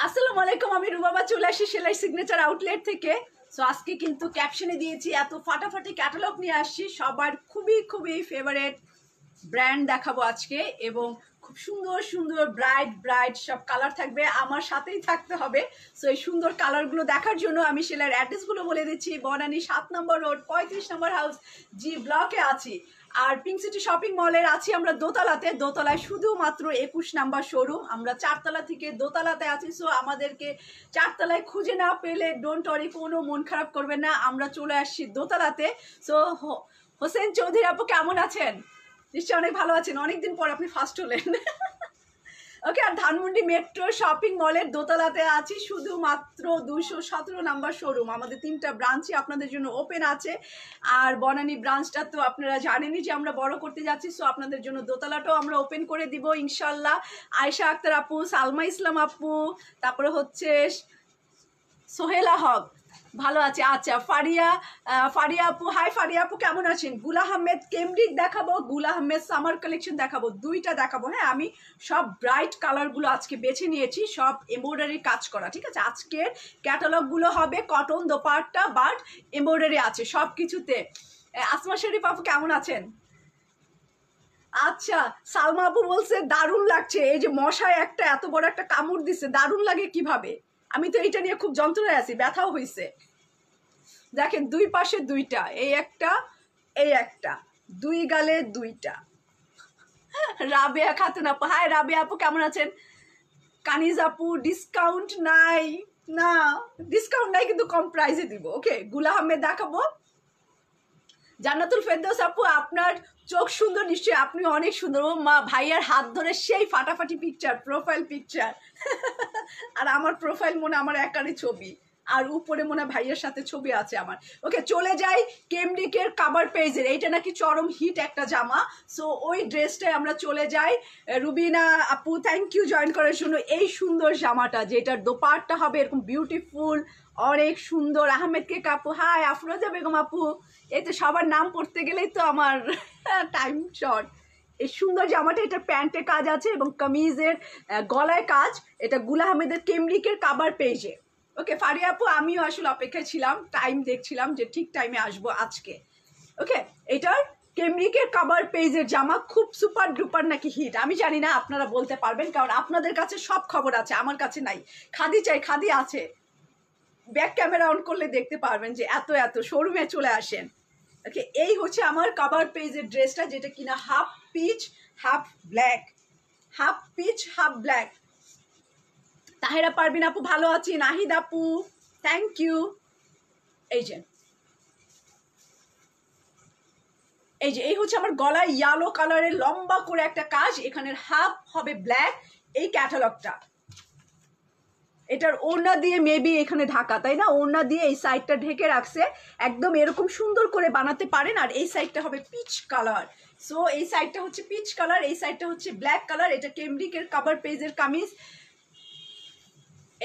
আসসালামু আলাইকুম, আমি রুবাবা চলে আসি সেলাই সিগনেচার আউটলেট থেকে। সো আজকে কিন্তু ক্যাপশনে দিয়েছি এত ফাটাফাটি ক্যাটালগ নিয়ে আসছি, সবার খুবই খুবই ফেভারিট ব্র্যান্ড দেখাবো আজকে। এবং খুব সুন্দর সুন্দর ব্রাইট ব্রাইট সব কালার থাকবে, আমার সাথেই থাকতে হবে। সো এই সুন্দর কালারগুলো দেখার জন্য আমি সেলাইয়ের অ্যাড্রেসগুলো বলে দিচ্ছি। বনানী 7 নম্বর রোড 35 নম্বর হাউস জি ব্লকে আছি। আর পিঙ্ক সিটি শপিং মলের আছি আমরা দোতলাতে। দোতলায় শুধুমাত্র 21 নাম্বার শোরুম, আমরা 4তলা থেকে দোতলাতে আছি। সো আমাদেরকে 4তলায় খুঁজে না পেলে ডোন্ট ওয়ারি, কোনো মন খারাপ করবেন না, আমরা চলে আসছি দোতলাতে। সো হোসেন চৌধুরী আপু কেমন আছেন? নিশ্চয়ই অনেক ভালো আছেন, অনেকদিন পর আপনি ফার্স্ট হলেন। ওকে, আর ধানমন্ডি মেট্রো শপিং মলের দোতলাতে আছি, শুধুমাত্র 217 নাম্বার শোরুম। আমাদের 3টা ব্রাঞ্চই আপনাদের জন্য ওপেন আছে। আর বনানী ব্রাঞ্চটা তো আপনারা জানেনই যে আমরা বড় করতে যাচ্ছি। সো আপনাদের জন্য দোতলাটাও আমরা ওপেন করে দিব ইনশাল্লাহ। আয়েশা আক্তার আপু, সালমা ইসলাম আপু, তারপরে হচ্ছে সোহেলা হক ভালো আছে। আচ্ছা, ফারিয়া আপু, হাই ফারিয়া আপু কেমন আছেন? গুল আহমেদ কেমব্রিক দেখাবো, গুল আহমেদ সামার কালেকশন দেখাবো, দুইটা দেখাবো। হ্যাঁ, আমি সব ব্রাইট কালারগুলো আজকে বেছে নিয়েছি, সব এমব্রয়ডারি কাজ করা। ঠিক আছে, আজকের ক্যাটালগুলো হবে কটন দোপাট্টা, বাট এমব্রয়ডারি আছে সব কিছুতে। আসমা শরীফ আপু কেমন আছেন? আচ্ছা, সালমা আপু বলছে দারুণ লাগছে, এই যে মশায় একটা এত বড় একটা কামড় দিছে, দারুণ লাগে কিভাবে? আমি তো এইটা নিয়ে খুব যন্ত্রণায় আছি, ব্যথাও হয়েছে। দেখেন দুই পাশে দুইটা, এই একটা এই একটা, দুই গালে দুইটা। রাবেয়া খাতুন আপু, হাই রাবেয়া আপু কেমন আছেন? কানিজ আপু ডিসকাউন্ট নাই, না ডিসকাউন্ট নাই, কিন্তু কম প্রাইসে দিব। ওকে, গুল আহমেদ দেখাবো। জান্নাতুল ফেরদৌস আপু, আপনার চোখ সুন্দর নিশ্চয়ই, আপনি অনেক সুন্দর। ও মা, ভাইয়ার হাত ধরে সেই ফাটাফাটি পিকচার, প্রোফাইল পিকচার। আর আমার প্রোফাইল মনে আমার একারই ছবি, আর উপরে মনে ভাইয়ের সাথে ছবি আছে আমার। ওকে, চলে যাই কেমব্রিকের কাভার পেজের, এইটা নাকি চরম হিট একটা জামা। সো ওই ড্রেসটায় আমরা চলে যাই। রুবিনা আপু থ্যাংক ইউ জয়েন করার জন্য। এই সুন্দর জামাটা, যেটার দোপাট্টা হবে এরকম বিউটিফুল, অনেক সুন্দর। আহমেদকে কাপু, হাই আফরোজা বেগম আপু। এই তো সবার নাম পড়তে গেলেই তো আমার টাইম শর্ট। এই সুন্দর জামাটা, এটা প্যান্টে কাজ আছে এবং কামিজের গলায় কাজ। এটা গুল আহমেদের কেমব্রিকের কাভার পেজে। ওকে ফারিয়া আপু, আমিও আসলে অপেক্ষায় ছিলাম, টাইম দেখছিলাম যে ঠিক টাইমে আসবো আজকে। ওকে, এটার কেমব্রিকের কাভার পেজের জামা খুব সুপার ডুপার নাকি হিট, আমি জানি না, আপনারা বলতে পারবেন, কারণ আপনাদের কাছে সব খবর আছে, আমার কাছে নাই। খাদি চাই, খাদি আছে, ব্যাক ক্যামেরা অন করলে দেখতে পারবেন যে এত এত। শোরুমে চলে আসেন। ওকে, এই হচ্ছে আমার কাভার পেজের ড্রেসটা, যেটা কিনা half peach half black, half peach half black. Tahera Parbin আপু ভালো আছি। নাহিদ আপু থ্যাংক ইউ। এই যে এই হচ্ছে আমার গলায় ইয়েলো কালারের লম্বা করে একটা কাজ, এখানের হাফ হবে ব্ল্যাক। এই ক্যাটালগটা, এটার ওড়না দিয়ে মেবি এখানে ঢাকা, তাই না? ওড়না দিয়ে এই সাইডটা ঢেকে রাখছে, একদম এরকম সুন্দর করে বানাতে পারেন। আর এই সাইডটা হবে পিচ কালার। সো এই সাইডটা হচ্ছে পিচ কালার, এই সাইডটা হচ্ছে ব্ল্যাক কালার। এটা কেমব্রিকের কাভার পেজের কামিজ।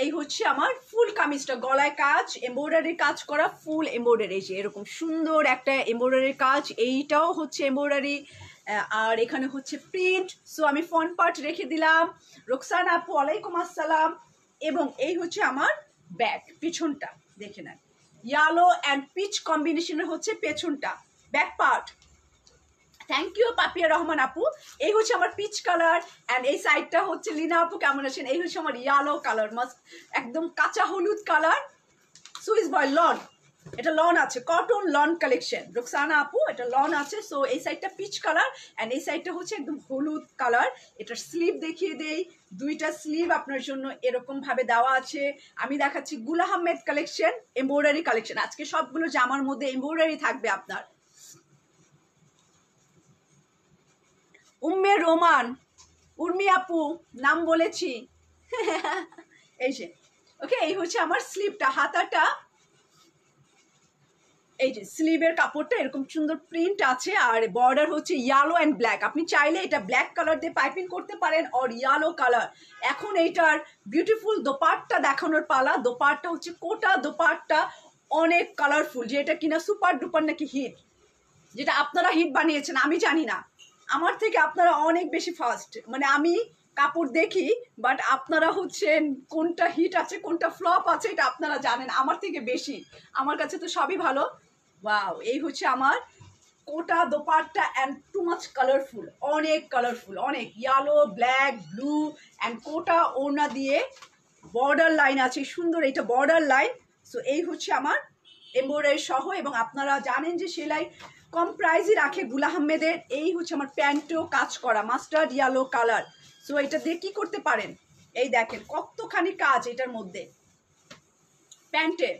এই হচ্ছে আমার ফুল কামিজটা, গলায় কাজ, এমব্রয়ডারি কাজ করা, ফুল এমব্রয়ডারি, যে এরকম সুন্দর একটা এমব্রয়ডারির কাজ। এইটাও হচ্ছে এমব্রয়ডারি, আর এখানে হচ্ছে প্রিন্ট। সো আমি ফ্রন্ট পার্ট রেখে দিলাম। রোকসানা আপু ওয়ালাইকুম আসসালাম। এবং এই হচ্ছে আমার ব্যাক, পিছনটা দেখে নেন, ইয়েলো অ্যান্ড পিচ কম্বিনেশনের হচ্ছে পেছনটা, back part. Thank you Papiya Rahman আপু। এই হচ্ছে আমার পিচ কালার, অ্যান্ড এই সাইডটা হচ্ছে লিনা আপু কেমন আছেন? এই হচ্ছে আমার ইয়েলো কালার, মাস্ট একদম কাঁচা হলুদ কালার, সুইস বয় লন। এটা লন আছে, কটন লন কালেকশন। রোকসানা আপু, এটা লন আছে। সো এই সাইডটা পিচ কালার, অ্যান্ড এই সাইডটা হচ্ছে একদম হলুদ কালার। এটার স্লিভ দেখিয়ে দেই, দুইটা স্লিভ আপনার জন্য এরকম ভাবে দেওয়া আছে। আমি দেখাচ্ছি গুল আহমেদ কালেকশন, এমব্রয়ডারি কালেকশন। আজকে সবগুলো জামার মধ্যে এমব্রয়ডারি থাকবে আপনার। উম্মে রোমান, উর্মি আপু নাম বলেছি। এই যে ওকে, এই হচ্ছে আমার স্লিভটা, হাতাটা। এই যে স্লিভের কাপড়টা এরকম সুন্দর প্রিন্ট আছে, আর বর্ডার হচ্ছে ইয়েলো অ্যান্ড ব্ল্যাক। আপনি চাইলে এটা ব্ল্যাক কালার দিয়ে পাইপিং করতে পারেন, আর ইয়েলো কালার। এখন এইটার বিউটিফুল দোপাট্টা দেখানোর পালা। দোপাট্টা হচ্ছে কোটা দোপাট্টা, অনেক কালারফুল, যেটা কিনা সুপার ডুপার নাকি হিট, যেটা আপনারা হিট বানিয়েছেন আমি জানি না, আমার থেকে আপনারা অনেক বেশি ফাস্ট। মানে আমি কাপড় দেখি, বাট আপনারা হচ্ছেন কোনটা হিট আছে কোনটা ফ্লপ আছে এটা আপনারা জানেন আমার থেকে বেশি। আমার কাছে তো সবই ভালো। ওয়াও, এই হচ্ছে আমার Kota dupatta and too much colourful, অনেক কালারফুল, অনেক yellow, black, blue and Kota ওড়না দিয়ে বর্ডার লাইন আছে সুন্দর, এটা বর্ডার লাইন। সো এই হচ্ছে আমার এমব্রয়ডারি সহ, এবং আপনারা জানেন যে সেলাই কম প্রাইসই রাখে গুল আহমেদের। এই হচ্ছে আমার প্যান্টও কাজ করা মাস্টার্ড ইয়েলো কালার। সো এটা দিয়ে কি করতে পারেন, এই দেখেন কতখানি কাজ এটার মধ্যে প্যান্টে।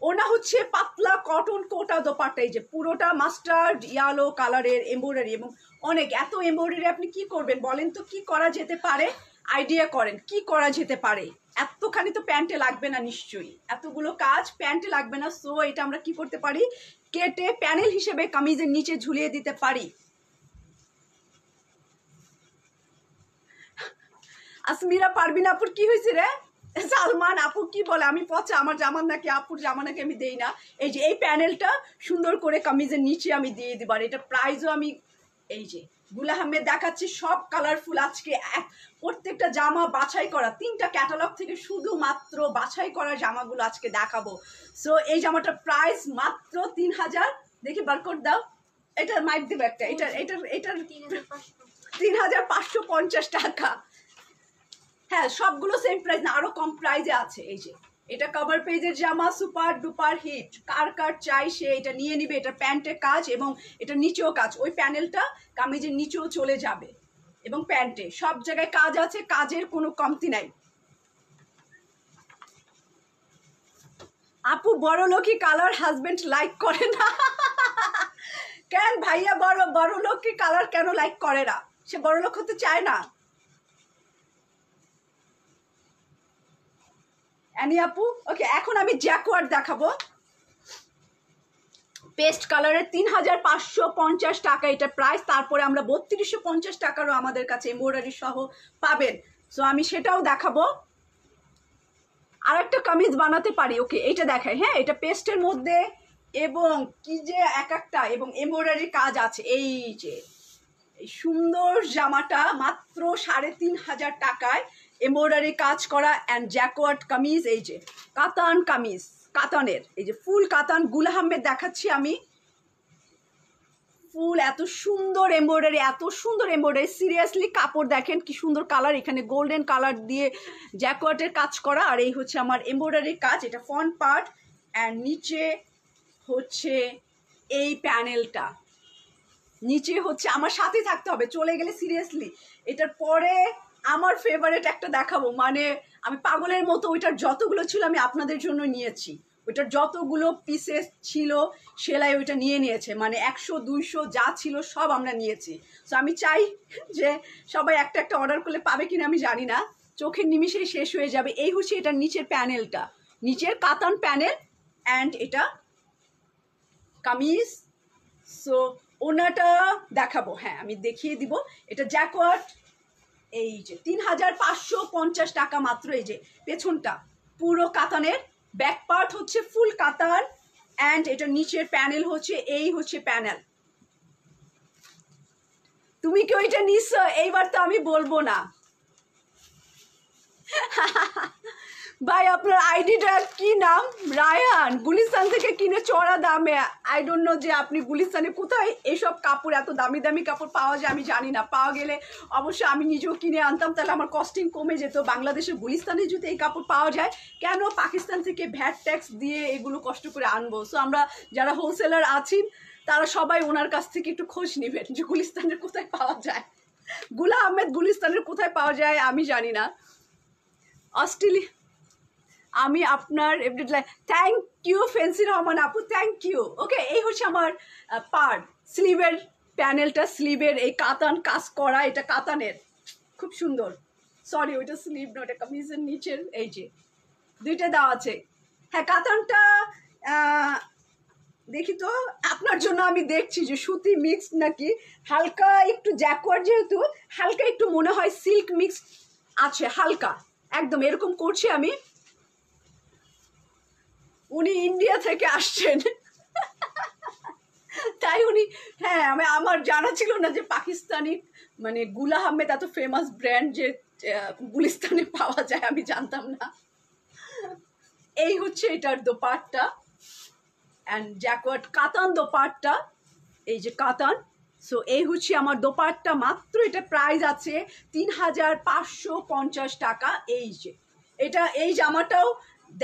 ওনা হচ্ছে পাতলা কটন কোটা দোপাট্টা, এই যে পুরোটা মাস্টার্ড ইয়েলো কালারের এমব্রয়ডারি, এবং অনেক এত এমব্রয়ডারি আপনি কি করবেন বলেন তো, কি করা যেতে পারে, আইডিয়া করেন কি করা যেতে পারে। এতখানি তো প্যান্টে লাগবে না নিশ্চয়ই, এতগুলো কাজ প্যান্টে লাগবে না। সো এটা আমরা কি করতে পারি, কেটে প্যানেল হিসেবে কামিজের নিচে ঝুলিয়ে দিতে পারি। আসমিরা পারবিন আপুর কি হয়েছে রে, সালমান আপু কি বলে আমি পচা, আমার জামান নাকি, আপুর জামা নাকি আমি দেই না। এই যে এই প্যানেলটা সুন্দর করে কামিজের নিচে আমি দিয়ে দিবার, এটা প্রাইজও আমি এই যে গুল আহমেদ দেখাচ্ছি সব কালারফুল। আজকে প্রত্যেকটা জামা বাছাই করা, 3টা ক্যাটালগ থেকে শুধুমাত্র বাছাই করা জামাগুলো আজকে দেখাবো। সো এই জামাটার প্রাইস মাত্র 3000, দেখি বারকোড দাও, এটা মাইক দেবে একটা, এটার 3550 টাকা। হ্যাঁ সবগুলো সেম প্রাইস না, আরো কম প্রাইসে আছে। এই যে এটা কভার পেজের জামা, সুপার ডুপার হিট, কার কার চাই সে এটা নিয়ে নিবে। এটা প্যান্টের কাজ এবং এটা নিচেও কাজ, ওই প্যানেলটা কামিজের নিচেও চলে যাবে, এবং প্যান্টে সব জায়গায় কাজ আছে, কাজের কোনো কমতি নাই। আপু বড় লোকই কালার হাজবেন্ড লাইক করে না কেন ভাইয়া, বড় লোকই কালার কেন লাইক করে না, সে বড় লোক হতে চায় না। অ্যানি আপু ওকে, এখন আমি জ্যাকওয়ার্ড দেখাবো পেস্ট কালারের 3550 টাকা এটা প্রাইস। তারপরে আমরা 3250 টাকারও আমাদের কাছে এমব্রয়ডারি সহ পাবেন। সো আমি সেটাও দেখাবো। আর একটা কামিজ বানাতে পারি, ওকে এটা দেখাই। হ্যাঁ এটা পেস্টের মধ্যে এবং কি যে এক একটা এবং এমব্রয়ডারি কাজ আছে। এই যে এই সুন্দর জামাটা মাত্র 3500 টাকায় এমব্রয়ডারি কাজ করা অ্যান্ড জ্যাকওয়ার্ড কামিজ। এই যে কাতান কামিজ, কাতানের এই যে ফুল কাতান গুল আহমেদ দেখাচ্ছি আমি। ফুল এত সুন্দর এমব্রয়ডারি, এত সুন্দর এমব্রয়ডারি, সিরিয়াসলি কাপড় দেখেন কি সুন্দর কালার, এখানে গোল্ডেন কালার দিয়ে জ্যাকওয়ার্ডের কাজ করা। আর এই হচ্ছে আমার এমব্রয়ডারির কাজ, এটা ফ্রন্ট পার্ট অ্যান্ড নিচে হচ্ছে এই প্যানেলটা, নিচে হচ্ছে আমার সাথে থাকতে হবে, চলে গেলে সিরিয়াসলি। এটার পরে আমার ফেভারিট একটা দেখাবো, মানে আমি পাগলের মতো ওইটার যতগুলো ছিল আমি আপনাদের জন্য নিয়েছি, ওইটার যতগুলো পিসেস ছিল সেলাই ওইটা নিয়ে নিয়েছে, মানে 100 200 যা ছিল সব আমরা নিয়েছি। সো আমি চাই যে সবাই একটা একটা অর্ডার করলে পাবে কিনা আমি জানি না, চোখের নিমিশেই শেষ হয়ে যাবে। এই হচ্ছে এটার নিচের প্যানেলটা, নিচের কাতান প্যানেল অ্যান্ড এটা কামিজ। সো ওনাটা দেখাবো, হ্যাঁ আমি দেখিয়ে দিব। এটা জ্যাকওয়ার্ড, এই যে 3550 টাকা মাত্র। এই যে পেছনটা পুরো কাতানের, ব্যাক পার্ট হচ্ছে ফুল কাতান অ্যান্ড এটা নিচের প্যানেল হচ্ছে এই হচ্ছে প্যানেল। তুমি কি ওইটা নিচ্ছ? এইবার তো আমি বলবো না ভাই আপনার আইডিটা কি নাম? রায়হান, গুলিস্তান থেকে কিনে চড়া দামে। আই ডোন্ট নো যে আপনি গুলিস্তানে কোথায় এসব কাপড়, এত দামি দামি কাপড় পাওয়া যায় আমি জানি না। পাওয়া গেলে অবশ্যই আমি নিজেও কিনে আনতাম, তাহলে আমার কস্টিং কমে যেত। বাংলাদেশের গুলিস্তানে যদি এই কাপড় পাওয়া যায়, কেন পাকিস্তান থেকে ভ্যাট ট্যাক্স দিয়ে এগুলো কষ্ট করে আনবো? সো আমরা যারা হোলসেলার আছি তারা সবাই ওনার কাছ থেকে একটু খোঁজ নেবেন যে গুলিস্তানের কোথায় পাওয়া যায়। গুল আহমেদ গুলিস্তানের কোথায় পাওয়া যায় আমি জানি না। অস্ট্রেলিয়া, আমি আপনার থ্যাংক ইউ ফেন্সি রহমান আপু, থ্যাংক ইউ। ওকে এই হচ্ছে আমার পার্ট, স্লিভের প্যানেলটা, স্লিভের এই কাতান কাজ করা, এটা কাতানের খুব সুন্দর। সরি ওইটা স্লিভ না, ওটা কামিজের নিচের এই যে দুইটা দেওয়া আছে। হ্যাঁ কাতানটা দেখি তো আপনার জন্য আমি দেখছি যে সুতি মিক্স নাকি হালকা একটু জ্যাকওয়ার্ড, যেহেতু হালকা একটু মনে হয় সিল্ক মিক্স আছে হালকা, একদম এরকম করছি আমি। উনি ইন্ডিয়া থেকে আসছেন তাই উনি, হ্যাঁ আমার জানা ছিল না যে পাকিস্তানি মানে গুল আহমেদ এত ফেমাস ব্র্যান্ড, যে গুলিস্তানে পাওয়া যায়, আমি জানতাম না। এই হচ্ছে এটার দোপাট্টা, অ্যান্ড জ্যাকওয়ার্ড কাতান দোপাট্টা, এই যে কাতান। সো এই হচ্ছে আমার দোপাট্টা, মাত্র এটা প্রাইস আছে 3550 টাকা। এই যে এটা, এই জামাটাও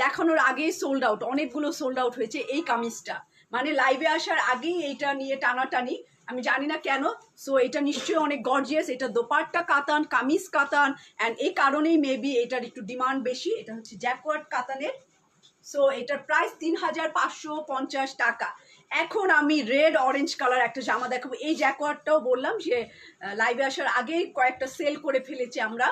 দেখানোর আগেই সোল্ড আউট, অনেকগুলো সোল্ড আউট হয়েছে। এই কামিজটা মানে লাইভে আসার আগেই এইটা নিয়ে টানাটানি, আমি জানি না কেন। সো এটা নিশ্চয়ই অনেক গর্জিয়াস, এটা দোপাট্টা কাতান, কামিজ কাতান, অ্যান্ড এই কারণেই মেবি এটার একটু ডিমান্ড বেশি। এটা হচ্ছে জ্যাকওয়ার্ড কাতানের। সো এটার প্রাইস 3550 টাকা। এখন আমি রেড অরেঞ্জ কালার একটা জামা দেখাবো। এই জ্যাকওয়ার্ডটাও বললাম যে লাইভে আসার আগেই কয়েকটা সেল করে ফেলেছি আমরা,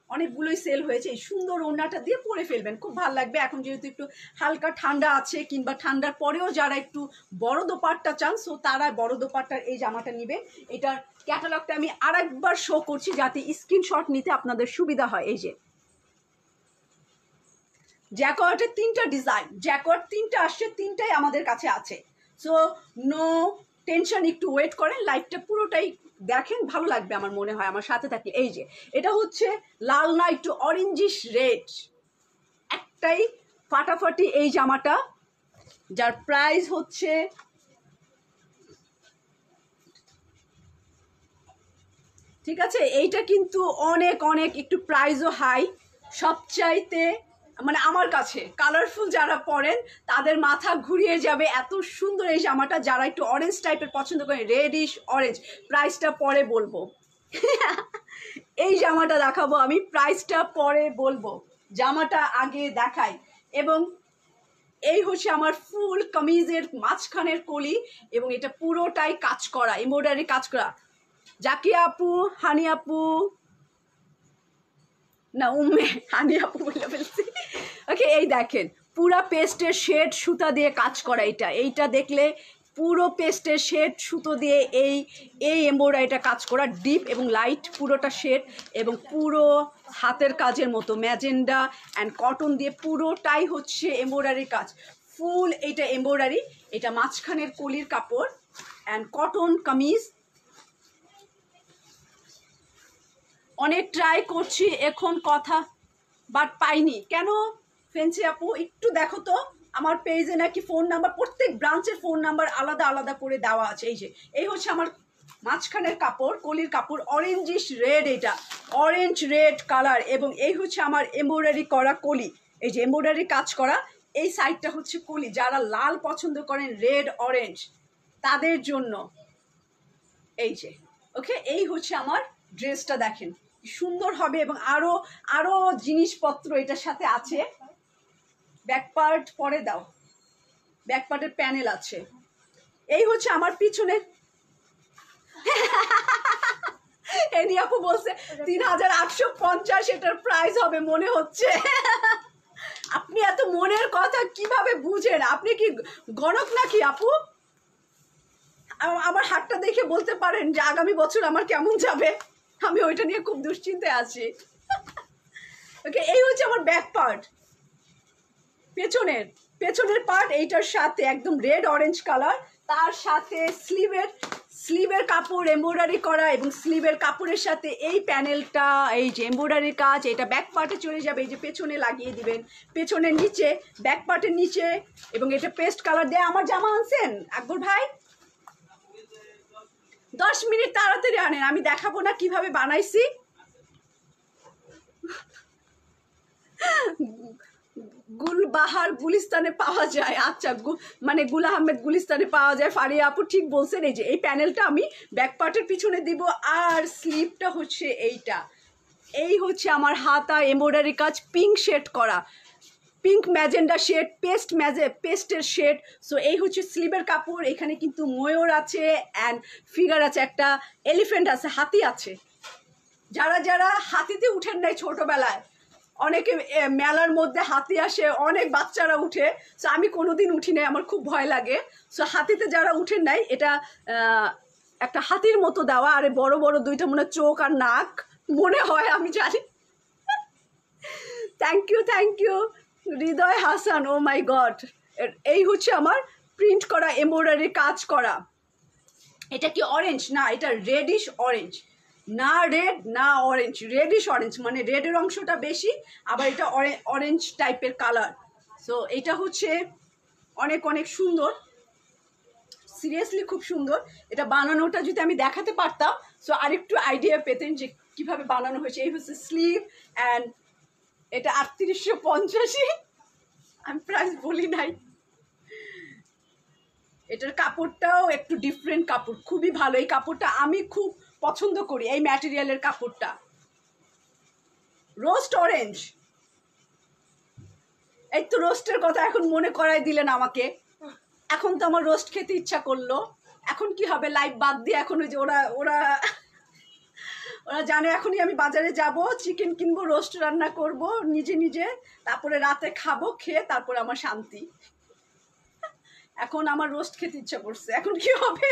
অনেকগুলোই সেল হয়েছে। এই সুন্দর ওড়নাটা দিয়ে পরে ফেলবেন, খুব ভালো লাগবে। এখন যেহেতু একটু হালকা ঠান্ডা আছে, কিংবা ঠান্ডার পরেও যারা একটু বড় দোপাট্টা চান, সো তারা বড় দোপাট্টার এই জামাটা নিবে। এটার ক্যাটালগটা আমি আরেকবার শো করছি যাতে স্ক্রিনশট নিতে আপনাদের সুবিধা হয়। এই যে জ্যাকওয়ার্ডের 3টা ডিজাইন, জ্যাকওয়ার্ড 3টা আসছে, 3টাই আমাদের কাছে আছে। সো নো টেনশন, একটু ওয়েট করেন, লাইভটা পুরোটাই দেখেন, ভালো লাগবে আমার মনে হয় আমার সাথে থাকলে। এই যে এটা হচ্ছে লাল না একটু অরেঞ্জিশ রেড, একটাই ফাটাফাটি এই জামাটা, যার প্রাইস হচ্ছে ঠিক আছে। এইটা কিন্তু অনেক অনেক একটু প্রাইসও হাই, সবচাইতে মানে আমার কাছে কালারফুল যারা পরেন তাদের মাথা ঘুরিয়ে যাবে, এত সুন্দর এই জামাটা। যারা একটু অরেঞ্জ টাইপের পছন্দ করেন, রেডিশ অরেঞ্জ, প্রাইসটা পরে বলবো। এই জামাটা দেখাবো আমি, প্রাইসটা পরে বলবো, জামাটা আগে দেখাই। এবং এই হচ্ছে আমার ফুল কামিজের মাঝখানের কলি, এবং এটা পুরোটাই কাজ করা, এমব্রয়ডারি কাজ করা। জাকিয়া আপু, হানি আপু, না উম্মে, হানি আপু বলে ফেলছি। ওকে, এই দেখেন পুরা পেস্টের শেড সুতা দিয়ে কাজ করা। এইটা দেখলে পুরো পেস্টের শেড সুতো দিয়ে এই এমব্রয়ডারিটা কাজ করা, ডিপ এবং লাইট পুরোটা শেড, এবং পুরো হাতের কাজের মতো ম্যাজেন্ডা অ্যান্ড কটন দিয়ে পুরোটাই হচ্ছে এমব্রয়ডারির কাজ, ফুল এইটা এমব্রয়ডারি। এটা মাঝখানের কলির কাপড় অ্যান্ড কটন কামিজ। অনেক ট্রাই করছি এখন কথা, বাট পাইনি। কেন ফেন্সি আপু একটু দেখো তো, আমার পেজে নাকি ফোন নাম্বার, প্রত্যেক ব্রাঞ্চের ফোন নাম্বার আলাদা আলাদা করে দেওয়া আছে। এই যে এই হচ্ছে আমার মাঝখানের কাপড়, কলির কাপড়, অরেঞ্জিশ রেড, এটা অরেঞ্জ রেড কালার, এবং এই হচ্ছে আমার এমব্রয়ডারি করা কলি, এই যে এমব্রয়ডারি কাজ করা। এই সাইডটা হচ্ছে কলি, যারা লাল পছন্দ করেন, রেড অরেঞ্জ, তাদের জন্য এই যে। ওকে, এই হচ্ছে আমার ড্রেসটা, দেখেন সুন্দর হবে, এবং আরো আরো জিনিসপত্র এটার সাথে আছে। ব্যাক পার্ট পরে দাও, ব্যাক পার্টের প্যানেল আছে। এই হচ্ছে আমার পিছনে, এনি আপু বলছে 3850 এটার প্রাইস হবে মনে হচ্ছে। আপনি এত মনের কথা কিভাবে বুঝেন? আপনি কি গণক নাকি আপু? আমার হাতটা দেখে বলতে পারেন যে আগামী বছর আমার কেমন যাবে? আমি ওইটা নিয়ে খুব দুশ্চিন্তায় আছি। ওকে, এই হচ্ছে আমার ব্যাক পার্ট, পেছনের পার্ট, এইটার সাথে একদম রেড অরেঞ্জ কালার, তার সাথে স্লিভের কাপড় এমব্রয়ডারি করা, এবং স্লিভের কাপড়ের সাথে এই প্যানেলটা, এই যে এমব্রয়ডারির কাজ, এটা ব্যাক পার্টে চলে যাবে। এই যে পেছনে লাগিয়ে দিবেন, পেছনের নিচে, ব্যাক পার্টের নিচে, এবং এটা পেস্ট কালার দেয়া। আমার জামা আনছেন আকবর ভাই? 10 মিনিট তাড়াতাড়ি আনেন, আমি দেখাবো না কিভাবে বানাইছি। গুলবাহার গুলিস্তানে পাওয়া যায়, আচ্ছা মানে গুল আহমেদ গুলিস্তানে পাওয়া যায়। ফারিয়া আপু ঠিক বলছেন। এই যে এই প্যানেলটা আমি ব্যাক পার্টের পিছনে দিব, আর স্লিভটা হচ্ছে এইটা। এই হচ্ছে আমার হাতা এমব্রয়ডারি কাজ, পিঙ্ক শেড করা, পিঙ্ক ম্যাজেন্ডা শেড, পেস্টের শেড। সো এই হচ্ছে স্লিভের কাপড়। এখানে কিন্তু ময়ূর আছে অ্যান্ড ফিগার আছে, একটা এলিফ্যান্ট আছে, হাতি আছে। যারা যারা হাতিতে উঠেন নাই ছোটবেলায়, অনেকে মেলার মধ্যে হাতি আসে, অনেক বাচ্চারা উঠে, সো আমি কোনোদিন উঠি নাই, আমার খুব ভয় লাগে। সো হাতিতে যারা উঠেন নাই, এটা একটা হাতির মতো দেওয়া, আর বড় বড় দুইটা মনে চোখ আর নাক মনে হয়, আমি জানি। Thank you Hridoy Hasan, oh my God. এই হচ্ছে আমার প্রিন্ট করা এমব্রয়ডারি কাজ করা। এটা কি অরেঞ্জ? না, এটা রেডিশ অরেঞ্জ। না রেড না অরেঞ্জ, রেডিশ অরেঞ্জ, মানে রেডের অংশটা বেশি, আবার এটা অরেঞ্জ টাইপের কালার। সো এটা হচ্ছে অনেক অনেক সুন্দর, সিরিয়াসলি খুব সুন্দর। এটা বানানোটা যদি আমি দেখাতে পারতাম সো আরেকটু আইডিয়া পেতেন যে কিভাবে বানানো হয়েছে। এই হচ্ছে স্লিভ, অ্যান্ড এটা 3850, আমি প্রাইস বলি নাই। এটার কাপড়টাও একটু ডিফারেন্ট কাপড়, খুবই ভালো। এই কাপড়টা আমি খুব পছন্দ করি, এই ম্যাটেরিয়ালের কাপড়টা। রোস্ট অরেঞ্জ, এই তো রোস্টের কথা এখন মনে করাই দিলেন আমাকে। এখন তো আমার রোস্ট খেতে ইচ্ছা করলো। এখন কি হবে, লাইভ বাদ দিয়ে এখন ওই যে ওরা ওরা ওরা জানে এখনই আমি বাজারে যাব, চিকেন কিনবো, রোস্ট রান্না করব নিজে নিজে, তারপরে রাতে খাবো, খেয়ে তারপরে আমার শান্তি। এখন আমার রোস্ট খেতে ইচ্ছা করছে, এখন কি হবে।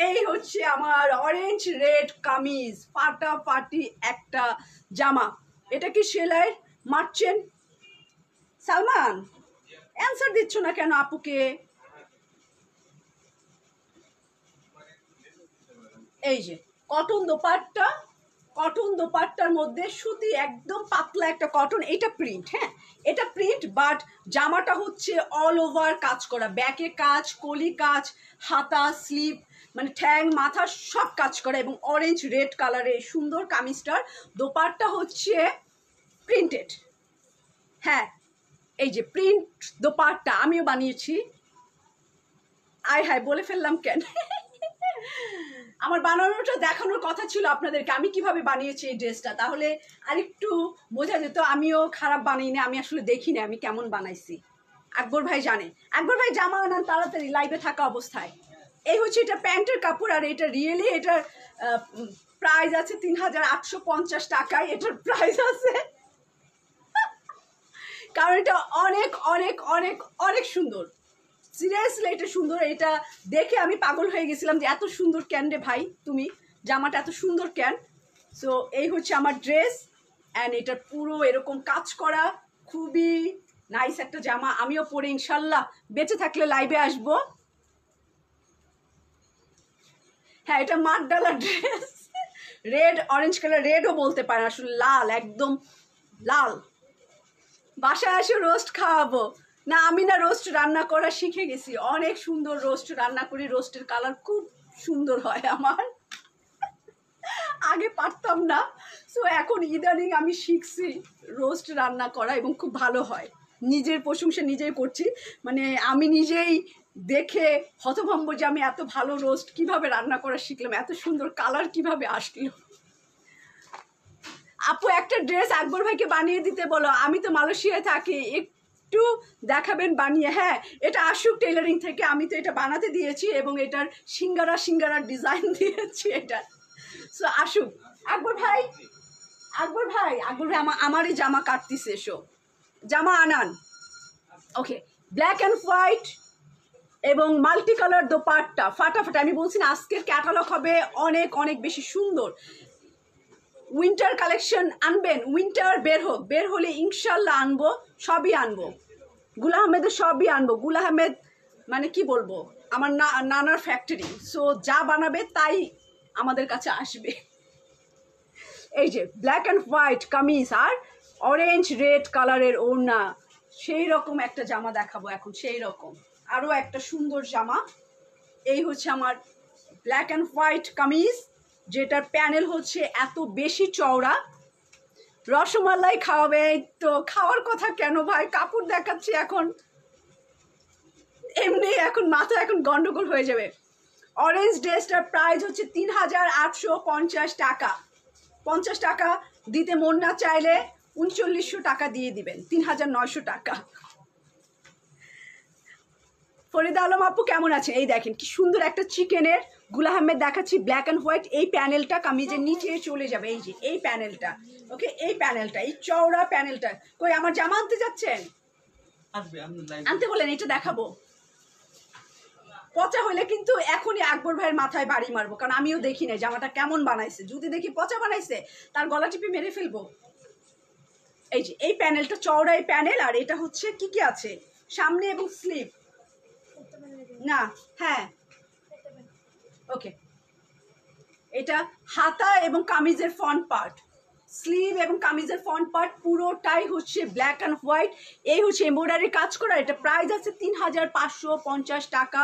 এই হচ্ছে আমার অরেঞ্জ রেড কামিজ, ফাটাফাটি একটা জামা। এটা কি সেলাই মারছেন? সালমান অ্যান্সার দিচ্ছ না কেন আপুকে? এই যে কটন দোপাট্টা, কটন দোপাট্টার মধ্যে সুতি, একদম পাতলা একটা কটন। এটা প্রিন্ট, হ্যাঁ এটা প্রিন্ট, বাট জামাটা হচ্ছে অল ওভার কাজ করা, ব্যাকে কাজ, কলি কাজ, হাতা, স্লিভ, মানে ঠ্যাং মাথা সব কাজ করা, এবং অরেঞ্জ রেড কালারের সুন্দর কামিজটার দোপাট্টা হচ্ছে প্রিন্টেড। হ্যাঁ এই যে প্রিন্ট দোপাট্টা আমিও বানিয়েছি। আয় হায় বলে ফেললাম কেন। আমার বানানোটা দেখানোর কথা ছিল আপনাদেরকে, আমি কিভাবে বানিয়েছি এই ড্রেসটা, তাহলে আরেকটু বোঝা যেত আমিও খারাপ বানাইনি, আমি আসলে দেখিনি আমি কেমন বানাইছি। আকবর ভাই জানে, আকবর ভাই জামা আনান তাড়াতাড়ি লাইভে থাকা অবস্থায়। এই হচ্ছে এটা প্যান্টের কাপড়, আর এটা রিয়েলি এটার প্রাইস আছে 3850 টাকায়। এটার প্রাইস আছে কারণ এটা অনেক অনেক অনেক অনেক সুন্দর, সিরিয়াসলি এটা সুন্দর। এটা দেখে আমি পাগল হয়ে গেছিলাম যে এত সুন্দর ক্যান রে ভাই, তুমি জামাটা এত সুন্দর ক্যান। সো এই হচ্ছে আমার ড্রেস, অ্যান্ড এটার পুরো এরকম কাজ করা, খুবই নাইস একটা জামা। আমিও পরে ইনশাল্লাহ বেঁচে থাকলে লাইভে আসব। হ্যাঁ এটা মাঠডালা ড্রেস, রেড অরেঞ্জ কালার, রেডও বলতে পারেন আসলে, লাল, একদম লাল। বাসায় এসে রোস্ট খাওয়াবো না, আমি না রোস্ট রান্না করা শিখে গেছি, অনেক সুন্দর রোস্ট রান্না করি, রোস্টের কালার খুব সুন্দর হয় আমার, আগে পারতাম না। সো এখন ইদানিং আমি শিখছি রোস্ট রান্না করা, এবং খুব ভালো হয়। নিজের প্রশংসা নিজেই করছি, মানে আমি নিজেই দেখে হতভম্ব যে আমি এত ভালো রোস্ট কিভাবে রান্না করা শিখলাম, এত সুন্দর কালার কিভাবে আসলো। আপু একটা ড্রেস আকবর ভাইকে বানিয়ে দিতে বলো, আমি তো মালয়েশিয়ায় থাকি, একটু দেখাবেন বানিয়ে। হ্যাঁ এটা আশুক টেলারিং থেকে, আমি তো এটা বানাতে দিয়েছি, এবং এটার সিঙ্গারা সিঙ্গারা ডিজাইন দিয়েছি এটা। সো আশুক, আকবর ভাই, আকবর ভাই, আকবর ভাই আমারই জামা কাটতিছে, এসো জামা আনান। ওকে, ব্ল্যাক অ্যান্ড হোয়াইট এবং মাল্টি কালার দোপাট্টা, ফাটাফাটা। আমি বলছি না আজকের ক্যাটালগ হবে অনেক অনেক বেশি সুন্দর। উইন্টার কালেকশন আনবেন, উইন্টার বের হোক, বের হলে ইনশাল্লাহ আনবো, সবই আনবো, গুল আহমেদের সবই আনবো। গুল আহমেদ মানে কি বলবো, আমার নানার ফ্যাক্টরি, সো যা বানাবে তাই আমাদের কাছে আসবে। এই যে ব্ল্যাক অ্যান্ড হোয়াইট কামিজ আর অরেঞ্জ রেড কালারের ওড়না, সেই রকম একটা জামা দেখাবো এখন, সেই রকম আরও একটা সুন্দর জামা। এই হচ্ছে আমার ব্ল্যাক অ্যান্ড হোয়াইট কামিজ, যেটার প্যানেল হচ্ছে এত বেশি চওড়া। রসমালাই খাওয়াবে, তো খাওয়ার কথা কেন ভাই, কাপড় দেখাচ্ছি এখন, এমনি এখন মাথা এখন গন্ডগোল হয়ে যাবে। অরেঞ্জ ড্রেসটার প্রাইস হচ্ছে 3850 টাকা। 50 টাকা দিতে মন না চাইলে 3900 টাকা দিয়ে দিবেন, 3900 টাকা। ফরিদা আলম আপু কেমন আছে? এই দেখেন কি সুন্দর একটা চিকেনের, গুল আহমেদ দেখাচ্ছি ব্ল্যাক অ্যান্ড হোয়াইট। এই প্যানেলটা কামিজের নিচে চলে যাবে, এই যে এই প্যানেলটা, ওকে এই প্যানেলটা, এই চওড়া প্যানেলটা। কই আমার জামা আনতে যাচ্ছেন? আনতে বলেন, এটা দেখাবো। পচা হইলে কিন্তু এখনই আকবর ভাইয়ের মাথায় বাড়ি মারবো, কারণ আমিও দেখি না জামাটা কেমন বানাইছে, যদি দেখি পচা বানাইছে তার গলা টিপে মেরে ফেলবো। এই যে এই প্যানেলটা চওড়া এই প্যানেল, আর এটা হচ্ছে কি কি আছে সামনে এবং স্লিভ না, হ্যাঁ ওকে এটা হাতা এবং কামিজের ফ্রন্ট পার্ট, স্লিভ এবং কামিজের ফ্রন্ট পার্ট পুরোটাই হচ্ছে ব্ল্যাক অ্যান্ড হোয়াইট। এই হচ্ছে এমব্রয়ডারি কাজ করা। এটা প্রাইস আছে 3550 টাকা।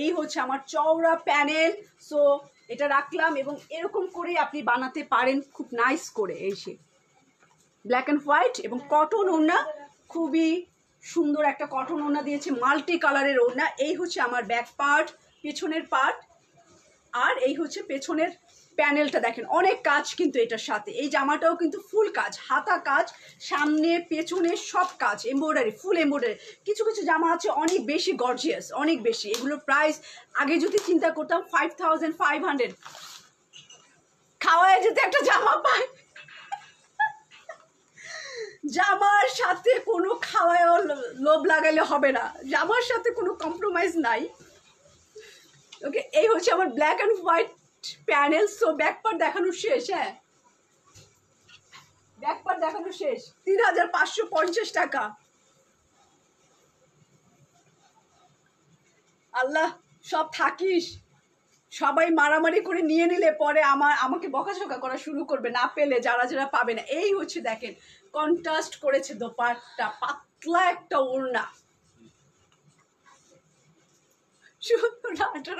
এই হচ্ছে আমার চওড়া প্যানেল। সো এটা রাখলাম এবং এরকম করে আপনি বানাতে পারেন খুব নাইস করে। এই সে ব্ল্যাক অ্যান্ড হোয়াইট এবং কটন ওড়না, খুবই সুন্দর একটা কটন ওড়না দিয়েছে, মাল্টি কালারের ওড়না। এই হচ্ছে আমার ব্যাক পার্ট, পেছনের পার্ট, আর এই হচ্ছে পেছনের প্যানেলটা। দেখেন অনেক কাজ কিন্তু এটার সাথে। এই জামাটাও কিন্তু ফুল কাজ, হাতা কাজ, সামনে পেছনে সব কাজ, এমব্রয়ডারি, ফুল এমব্রয়ডারি। কিছু কিছু জামা আছে অনেক বেশি গর্জিয়াস, অনেক বেশি। এগুলোর প্রাইস আগে যদি চিন্তা করতাম 5500। খাওয়ায় যদি একটা জামা পায়, জামার সাথে কোনো খাওয়ায় লোভ লাগাইলে হবে না, জামার সাথে কোনো কম্প্রোমাইজ নাই। ওকে, এই হচ্ছে আমার black and white panel. So back part দেখানো শেষ। হ্যাঁ, ব্যাক পার্ট দেখানো শেষ। 3550 টাকা। আল্লাহ, সব থাকিস, সবাই মারামারি করে নিয়ে নিলে পরে আমাকে বকাঝকা করা শুরু করবে, না পেলে যারা যারা পাবে না। এই হচ্ছে দেখেন কন্ট্রাস্ট করেছে দোপাট্টা, পাতলা একটা ওড়না।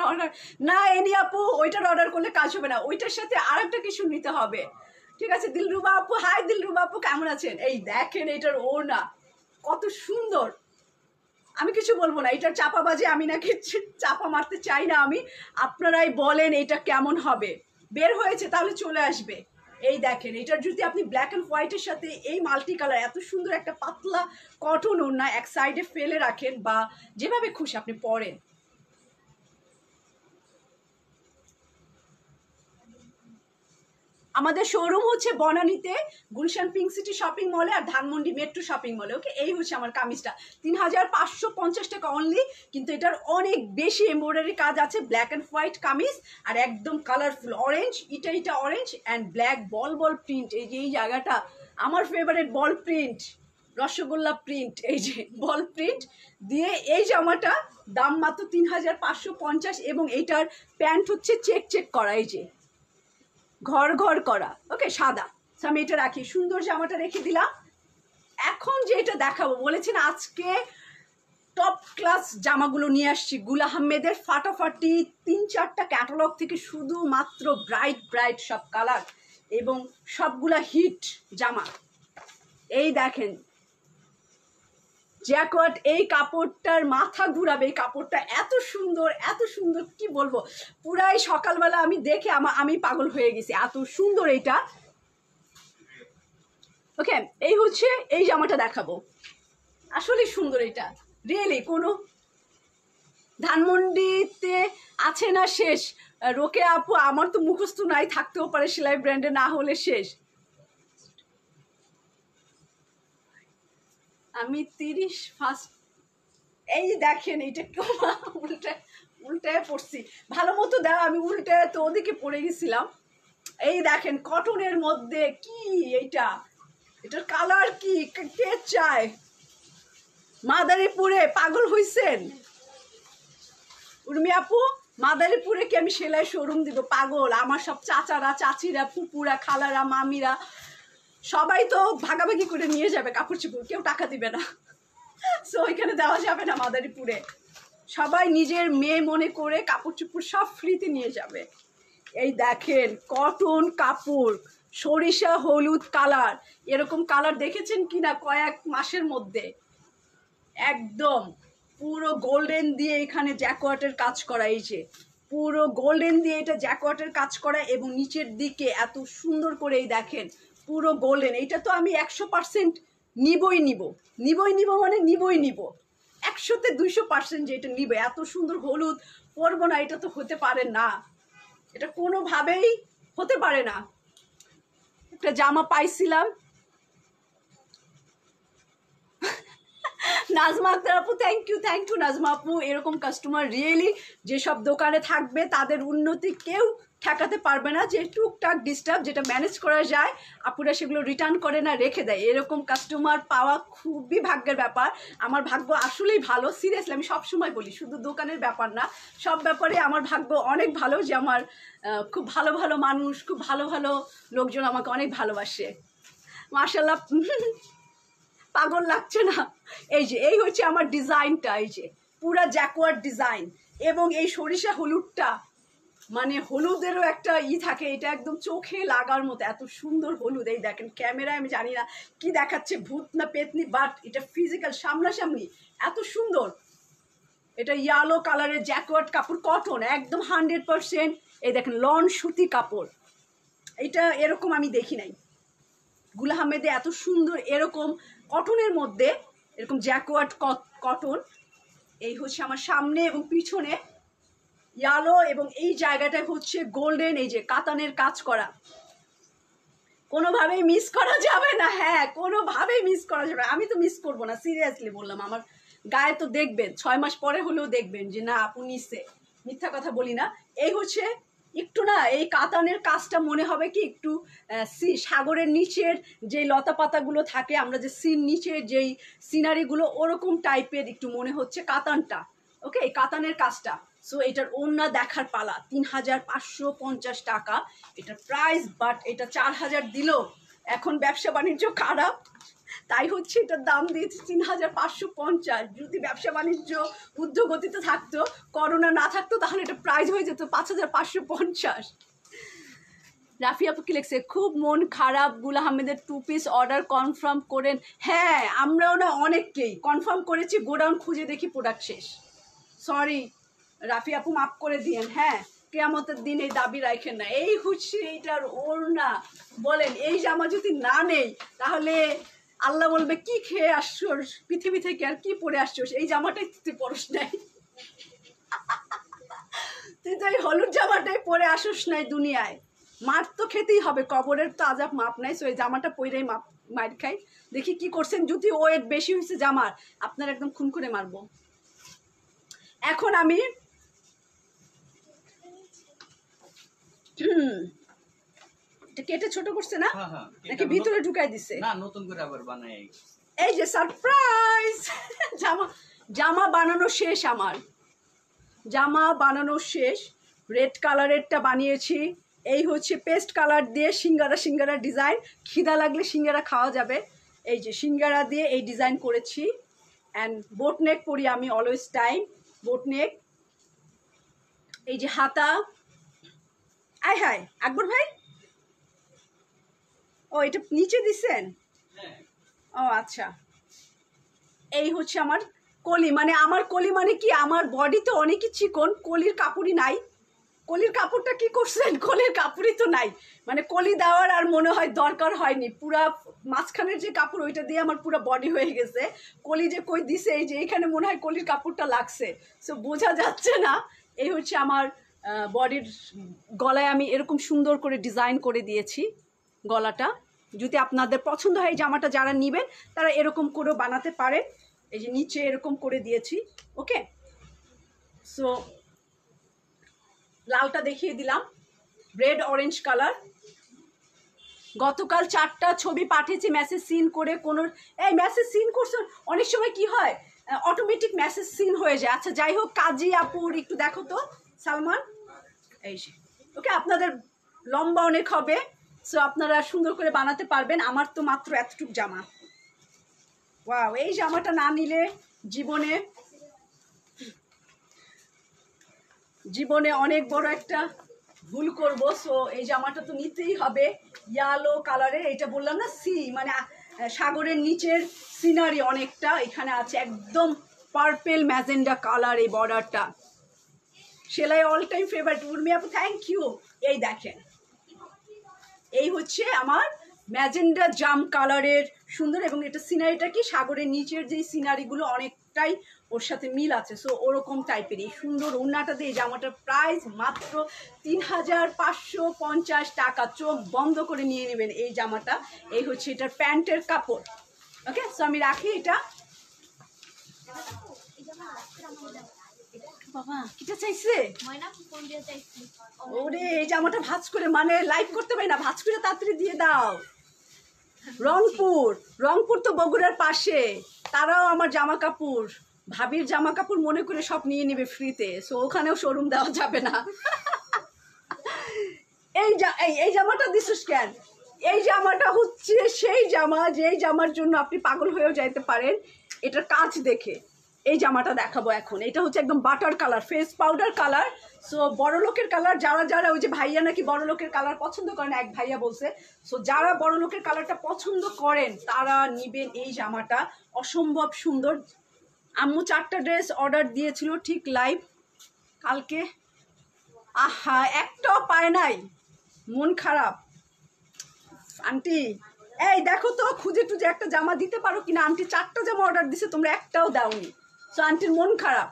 অর্ডার না এনি আপু, ওইটার অর্ডার করলে কাজ হবে না, ওইটার সাথে আরেকটা কিছু নিতে হবে। ঠিক আছে দিলরুবা আপু, হাই দিলরুবা আপু, কেমন আছেন? এই দেখেন এটার ওড়না কত সুন্দর। আমি কিছু বলবো না, এটার চাপাবাজি আমি নাকি চাপা মারতে চাই না আমি। আপনারাই বলেন এটা কেমন হবে। বের হয়েছে তাহলে চলে আসবে। এই দেখেন এটার যদি আপনি ব্ল্যাক অ্যান্ড হোয়াইটের সাথে এই মাল্টি কালার এত সুন্দর একটা পাতলা কটন ওড়না এক সাইডে ফেলে রাখেন বা যেভাবে খুশি আপনি পরেন। আমাদের শোরুম হচ্ছে বনানীতে, গুলশান পিঙ্ক সিটি শপিং মলে আর ধানমন্ডি মেট্রো শপিং মলে। ওকে, এই হচ্ছে আমার কামিজটা 3550 টাকা অনলি। কিন্তু এটার অনেক বেশি এমব্রয়ডারি কাজ আছে। ব্ল্যাক অ্যান্ড হোয়াইট কামিজ আর একদম কালারফুল অরেঞ্জ, এটা orange and black ball ball print. এই যে এই জায়গাটা আমার ফেভারিট, বল প্রিন্ট, রসগোল্লা প্রিন্ট, এই যে বল প্রিন্ট দিয়ে এই জামাটা দাম মাত্র 3550। এবং এইটার প্যান্ট হচ্ছে চেক চেক করা, এই যে ঘর ঘর করা। ওকে, সাদা। আমি এটা রাখি, সুন্দর জামাটা রেখে দিলাম। এখন যেটা দেখাবো, বলেছেন আজকে টপ ক্লাস জামাগুলো নিয়ে আসছি গুল আহমেদের, ফাটাফাটি 3-4টা ক্যাটালগ থেকে শুধুমাত্র ব্রাইট ব্রাইট সব কালার এবং সবগুলা হিট জামা। এই দেখেন জ্যাকওয়ার্ড, এই কাপড়টার মাথা ঘুরাবে। এই কাপড়টা এত সুন্দর, এত সুন্দর, কি বলবো, পুরাই সকালবেলা আমি দেখে আমি পাগল হয়ে গেছি, এত সুন্দর এইটা। ওকে, এই হচ্ছে এই জামাটা দেখাবো, আসলে সুন্দর এটা রিয়েলি। কোনো ধানমন্ডিতে আছে না শেষ, রোকে আপু আমার তো মুখস্থ নাই, থাকতেও পারে সেলাই ব্র্যান্ডে, না হলে শেষ। আমি 30 ফার্স্ট। এই দেখেন এইটা উল্টায় পড়ছি, ভালো মতো দেওয়া, আমি উল্টায় তো ওদিকে পড়ে গেছিলাম। এই দেখেন কটনের মধ্যে কি এইটা, এটার কালার কি, কে চায়? মাদারীপুরে পাগল হইছেন উর্মি আপু? মাদারীপুরে কি আমি সেলাই শোরুম দিব? পাগল, আমার সব চাচারা, চাচিরা, ফুপুরা, খালারা, মামিরা সবাই তো ভাগাভাগি করে নিয়ে যাবে কাপড় চোপড়, কেউ টাকা দিবে না। সো ওইখানে দেওয়া যাবে না মাদারীপুরে, সবাই নিজের মেয়ে মনে করে কাপড় চোপড় সব ফ্রিতে নিয়ে যাবে। এই দেখেন কটন কাপড়, সরিষা হলুদ কালার, এরকম কালার দেখেছেন কিনা কয়েক মাসের মধ্যে? একদম পুরো গোল্ডেন দিয়ে এখানে জ্যাকওয়ার্টের কাজ করা, এই যে পুরো গোল্ডেন দিয়ে এটা জ্যাকওয়ার্টের কাজ করা এবং নিচের দিকে এত সুন্দর করে এই দেখেন পুরো গোল্ডেন। এটা তো আমি 100% নিবই নিব, মানে নিবই নিব, 100-তে 200% যে এটা নিবে। এত সুন্দর হলুদ পরবো না, এটা তো হতে পারে না, এটা কোনোভাবেই হতে পারে না। একটা জামা পাইছিলাম, নাজমা আক্তার আপু, থ্যাংক ইউ নাজমা আপু। এরকম কাস্টমার রিয়েলি যেসব দোকানে থাকবে তাদের উন্নতি কেউ ঠেকাতে পারবে না, যে টুকটাক ডিস্টার্ব যেটা ম্যানেজ করা যায় আপুরা সেগুলো রিটার্ন করে না, রেখে দেয়। এরকম কাস্টমার পাওয়া খুবই ভাগ্যের ব্যাপার। আমার ভাগ্য আসলেই ভালো, সিরিয়াসলি আমি সবসময় বলি, শুধু দোকানের ব্যাপার না, সব ব্যাপারে আমার ভাগ্য অনেক ভালো, যে আমার খুব ভালো ভালো মানুষ, খুব ভালো ভালো লোকজন আমাকে অনেক ভালোবাসে, মাশাআল্লাহ। পাগল লাগছে না? এই হচ্ছে আমার ডিজাইনটা, এই যে পুরা জ্যাকওয়ার্ড ডিজাইন, এবং এই সরিষা হলুদটা মানে হলুদেরও একটা থাকে, এটা একদম চোখে লাগার মতো, এত সুন্দর হলুদ। এই দেখেন ক্যামেরায় আমি জানি না কি দেখাচ্ছে, ভূত না পেতনি, বাট এটা ফিজিক্যাল সামনাসামনি এত সুন্দর। এটা ইয়েলো কালারের জ্যাকওয়ার্ড কাপড়, কটন একদম 100%। এই দেখেন লন সুতি কাপড়, এটা এরকম আমি দেখি নাই গুল আহমেদে, এত সুন্দর এরকম কটনের মধ্যে এরকম জ্যাকওয়ার্ড কটন। এই হচ্ছে আমার সামনে এবং পিছনে ইয়েলো, এবং এই জায়গাটায় হচ্ছে গোল্ডেন, এই যে কাতানের কাজ করা, কোনোভাবেই মিস করা যাবে না। হ্যাঁ, কোনোভাবেই মিস করা যাবে না, আমি তো মিস করবো না, সিরিয়াসলি বললাম। আমার গায়ে তো দেখবেন 6 মাস পরে হলেও দেখবেন যে না আপু নিচ্ছে, মিথ্যা কথা বলি না। এই হচ্ছে একটু না, এই কাতানের কাজটা মনে হবে কি একটু সাগরের নিচের যে লতা পাতাগুলো থাকে, আমরা যে নিচের যেই সিনারিগুলো, ওরকম টাইপের একটু মনে হচ্ছে কাতানটা। ওকে, এই কাতানের কাজটা। সো এটার ওড়না দেখার পালা, 3550 টাকা এটার প্রাইস, বাট এটা 4000 দিল। এখন ব্যবসা বাণিজ্য খারাপ, তাই হচ্ছে এটার দাম দিয়েছি 3550। যদি ব্যবসা বাণিজ্য ঊর্ধ্বগতিতে থাকতো, করোনা না থাকতো, তাহলে এটা প্রাইস হয়ে যেত 5550। রাফি আপু কি লিখছে, খুব মন খারাপ, গুল আহমেদের 2 পিস অর্ডার কনফার্ম করেন। হ্যাঁ, আমরাও না অনেককেই কনফার্ম করেছি, গোডাউন খুঁজে দেখি প্রোডাক্ট শেষ। সরি রাফি আপু, মাফ করে দিয়েন। হ্যাঁ, কিয়ামতের দিন এই দাবি রাখেন না। এই হচ্ছে এইটার ওড়না, বলেন এই জামা যদি না নেই তাহলে আল্লাহ বলবে কি খেয়ে আসছোস পৃথিবী থেকে, আর কি পরে আসছোস, এই জামাটাই তুই পরস নাই, তুই তো এই হলুদ জামাটাই পরে আসোস নাই দুনিয়ায়। মার তো খেতেই হবে, কবরের তো আজাব মাপ নাই। সো এই জামাটা পরেই মার খাই। দেখি কি করছেন, যদি ওয়েট বেশি হয়েছে জামার, আপনার একদম খুন করে মারবো। এখন আমি এটা কেটে ছোট করছে না, নাকি ভিতরে ঢুকাই দিছে? না, নতুন করে আবার বানাই। এই যে সারপ্রাইজ, জামা বানানো শেষ, আমার জামা বানানো শেষ। রেড কালারেরটা বানিয়েছি, এই হচ্ছে পেস্ট কালার দিয়ে সিঙ্গারা ডিজাইন, খিদা লাগলে সিঙ্গারা খাওয়া যাবে। এই যে সিঙ্গারা দিয়ে এই ডিজাইন করেছি। অ্যান্ড বোট নেক পরি আমি অলওয়েজ টাইম, বোট নেক। এই যে হাতা, আয় হায় আকবর ভাই, ও এটা নিচে দিছেন, ও আচ্ছা। এই হচ্ছে আমার কলি, মানে আমার কলি মানে কি, আমার বডি তো অনেকই চিকন, কলির কাপড়ই নাই। কলির কাপড়টা কি করছেন, কলির কাপড়ই তো নাই, মানে কলি দেওয়ার আর মনে হয় দরকার হয়নি। পুরা মাঝখানের যে কাপড় ওইটা দিয়ে আমার পুরো বডি হয়ে গেছে, কলি যে কই দিছে, এই যে এখানে মনে হয় কলির কাপড়টা লাগছে, সো বোঝা যাচ্ছে না। এই হচ্ছে আমার বডির গলায় আমি এরকম সুন্দর করে ডিজাইন করে দিয়েছি গলাটা। যদি আপনাদের পছন্দ হয় জামাটা, যারা নেবেন তারা এরকম করেও বানাতে পারেন। এই যে নিচে এরকম করে দিয়েছি। ওকে, সো লালটা দেখিয়ে দিলাম, রেড অরেঞ্জ কালার। গতকাল 4টা ছবি পাঠিয়েছি মেসেজ সিন করে, কোনো এই মেসেজ সিন করছে, অনেক সময় কি হয় অটোমেটিক মেসেজ সিন হয়ে যায়। আচ্ছা যাই হোক, কাজী আপুর একটু দেখো তো সালমান, এই যে ওকে, আপনাদের লম্বা অনেক হবে, সো আপনারা সুন্দর করে বানাতে পারবেন। আমার তো মাত্র এতটুকু জামা। ওয়াও, এই জামাটা না নিলে জীবনে অনেক বড় একটা ভুল করব। সো এই জামাটা তো নিতেই হবে, ইয়েলো কালারের। এটা বললাম না, মানে সাগরের নিচের সিনারি অনেকটা এখানে আছে, একদম পার্পেল ম্যাজেন্ডা কালার এই বর্ডারটা। সেলাই অল টাইম ফেভারিট, উর্মি আপু থ্যাংক ইউ। এই দেখেন, এই হচ্ছে আমার ম্যাজেন্ডা জাম কালারের সুন্দর, এবং এটা সিনারিটা কি সাগরের নিচের যে সিনারিগুলো অনেকটাই ওর সাথে মিল আছে। সো ওরকম টাইপের এই সুন্দর ওড়নাটা দিয়ে জামাটার প্রাইস মাত্র 3550 টাকা। চোখ বন্ধ করে নিয়ে নেবেন এই জামাটা। এই হচ্ছে এটার প্যান্টের কাপড়। ওকে, সো আমি রাখি এটা। বাবা কিটা চাইছে ময়না ফোন দিয়ে চাইছি ওরে এই জামাটা ভাঁজ করে মানে লাইভ করতে পারি না, ভাঁজ করে তাড়াতাড়ি দিয়ে দাও। রংপুর তো বগুড়ার পাশে, তারাও আমার জামা কাপড়, ভাবির জামা কাপড় মনে করে সব নিয়ে নেবে ফ্রিতে, সো ওখানেও শোরুম দেওয়া যাবে না। এই জামাটা দিছিস কেন? এই জামাটা হচ্ছে সেই জামা যেই জামার জন্য আপনি পাগল হয়েও যাইতে পারেন এটার কাজ দেখে। এই জামাটা দেখাবো এখন। এটা হচ্ছে একদম butter colour, face powder colour. So বড় লোকের কালার, যারা ওই যে ভাইয়া নাকি বড় লোকের কালার পছন্দ করেন, এক ভাইয়া বলছে, সো যারা বড় লোকের কালারটা পছন্দ করেন তারা নিবেন এই জামাটা। অসম্ভব সুন্দর। আম্মু 4টা ড্রেস অর্ডার দিয়েছিল ঠিক লাইভ কালকে, আহা একটাও পায় নাই, মন খারাপ। আন্টি এই দেখো তো খুঁজে টুজে একটা জামা দিতে পারো কিনা। আন্টি 4টা জামা অর্ডার দিছে, তোমরা একটাও দাওনি। সো আন্টির মন খারাপ,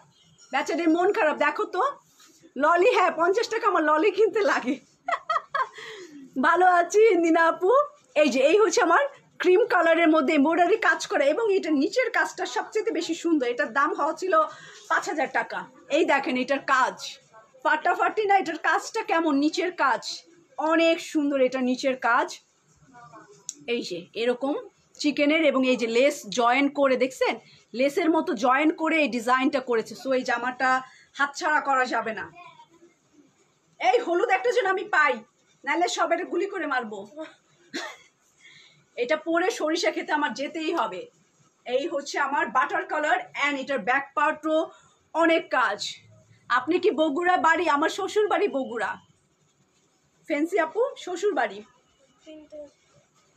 বেচারির মন খারাপ। দেখো তো ললি, হ্যাঁ 50 টাকা আমার ললি কিনতে লাগে। ভালো আছি নিনা আপু। এই হচ্ছে আমার ক্রিম কালারের মধ্যে এমব্রয়ডারি কাজ করা, এবং এটার নিচের কাজটা সবচেয়ে বেশি সুন্দর। এটার দাম হওয়া ছিল 5000 টাকা। এই দেখেন এটার কাজ ফাটাফাটি না, এটার কাজটা কেমন, নিচের কাজ অনেক সুন্দর। এটা নিচের কাজ এই যে এরকম চিকেনের, এবং এই যে লেস জয়েন করে, দেখছেন লেসের মতো জয়েন করে এই ডিজাইনটা করেছে। সো এই জামাটা হাতছাড়া করা যাবে না। এই হলুদ একটা যেন আমি পাই, নাহলে সব এটা গুলি করে মারবো। এটা পরে সরিষা খেতে আমার যেতেই হবে। এই হচ্ছে আমার বাটার কালার, অ্যান্ড এটার ব্যাক পার্টও অনেক কাজ। আপনি কি বগুড়া বাড়ি? আমার শ্বশুর বাড়ি বগুড়া। ফেন্সি আপু শ্বশুর বাড়ি।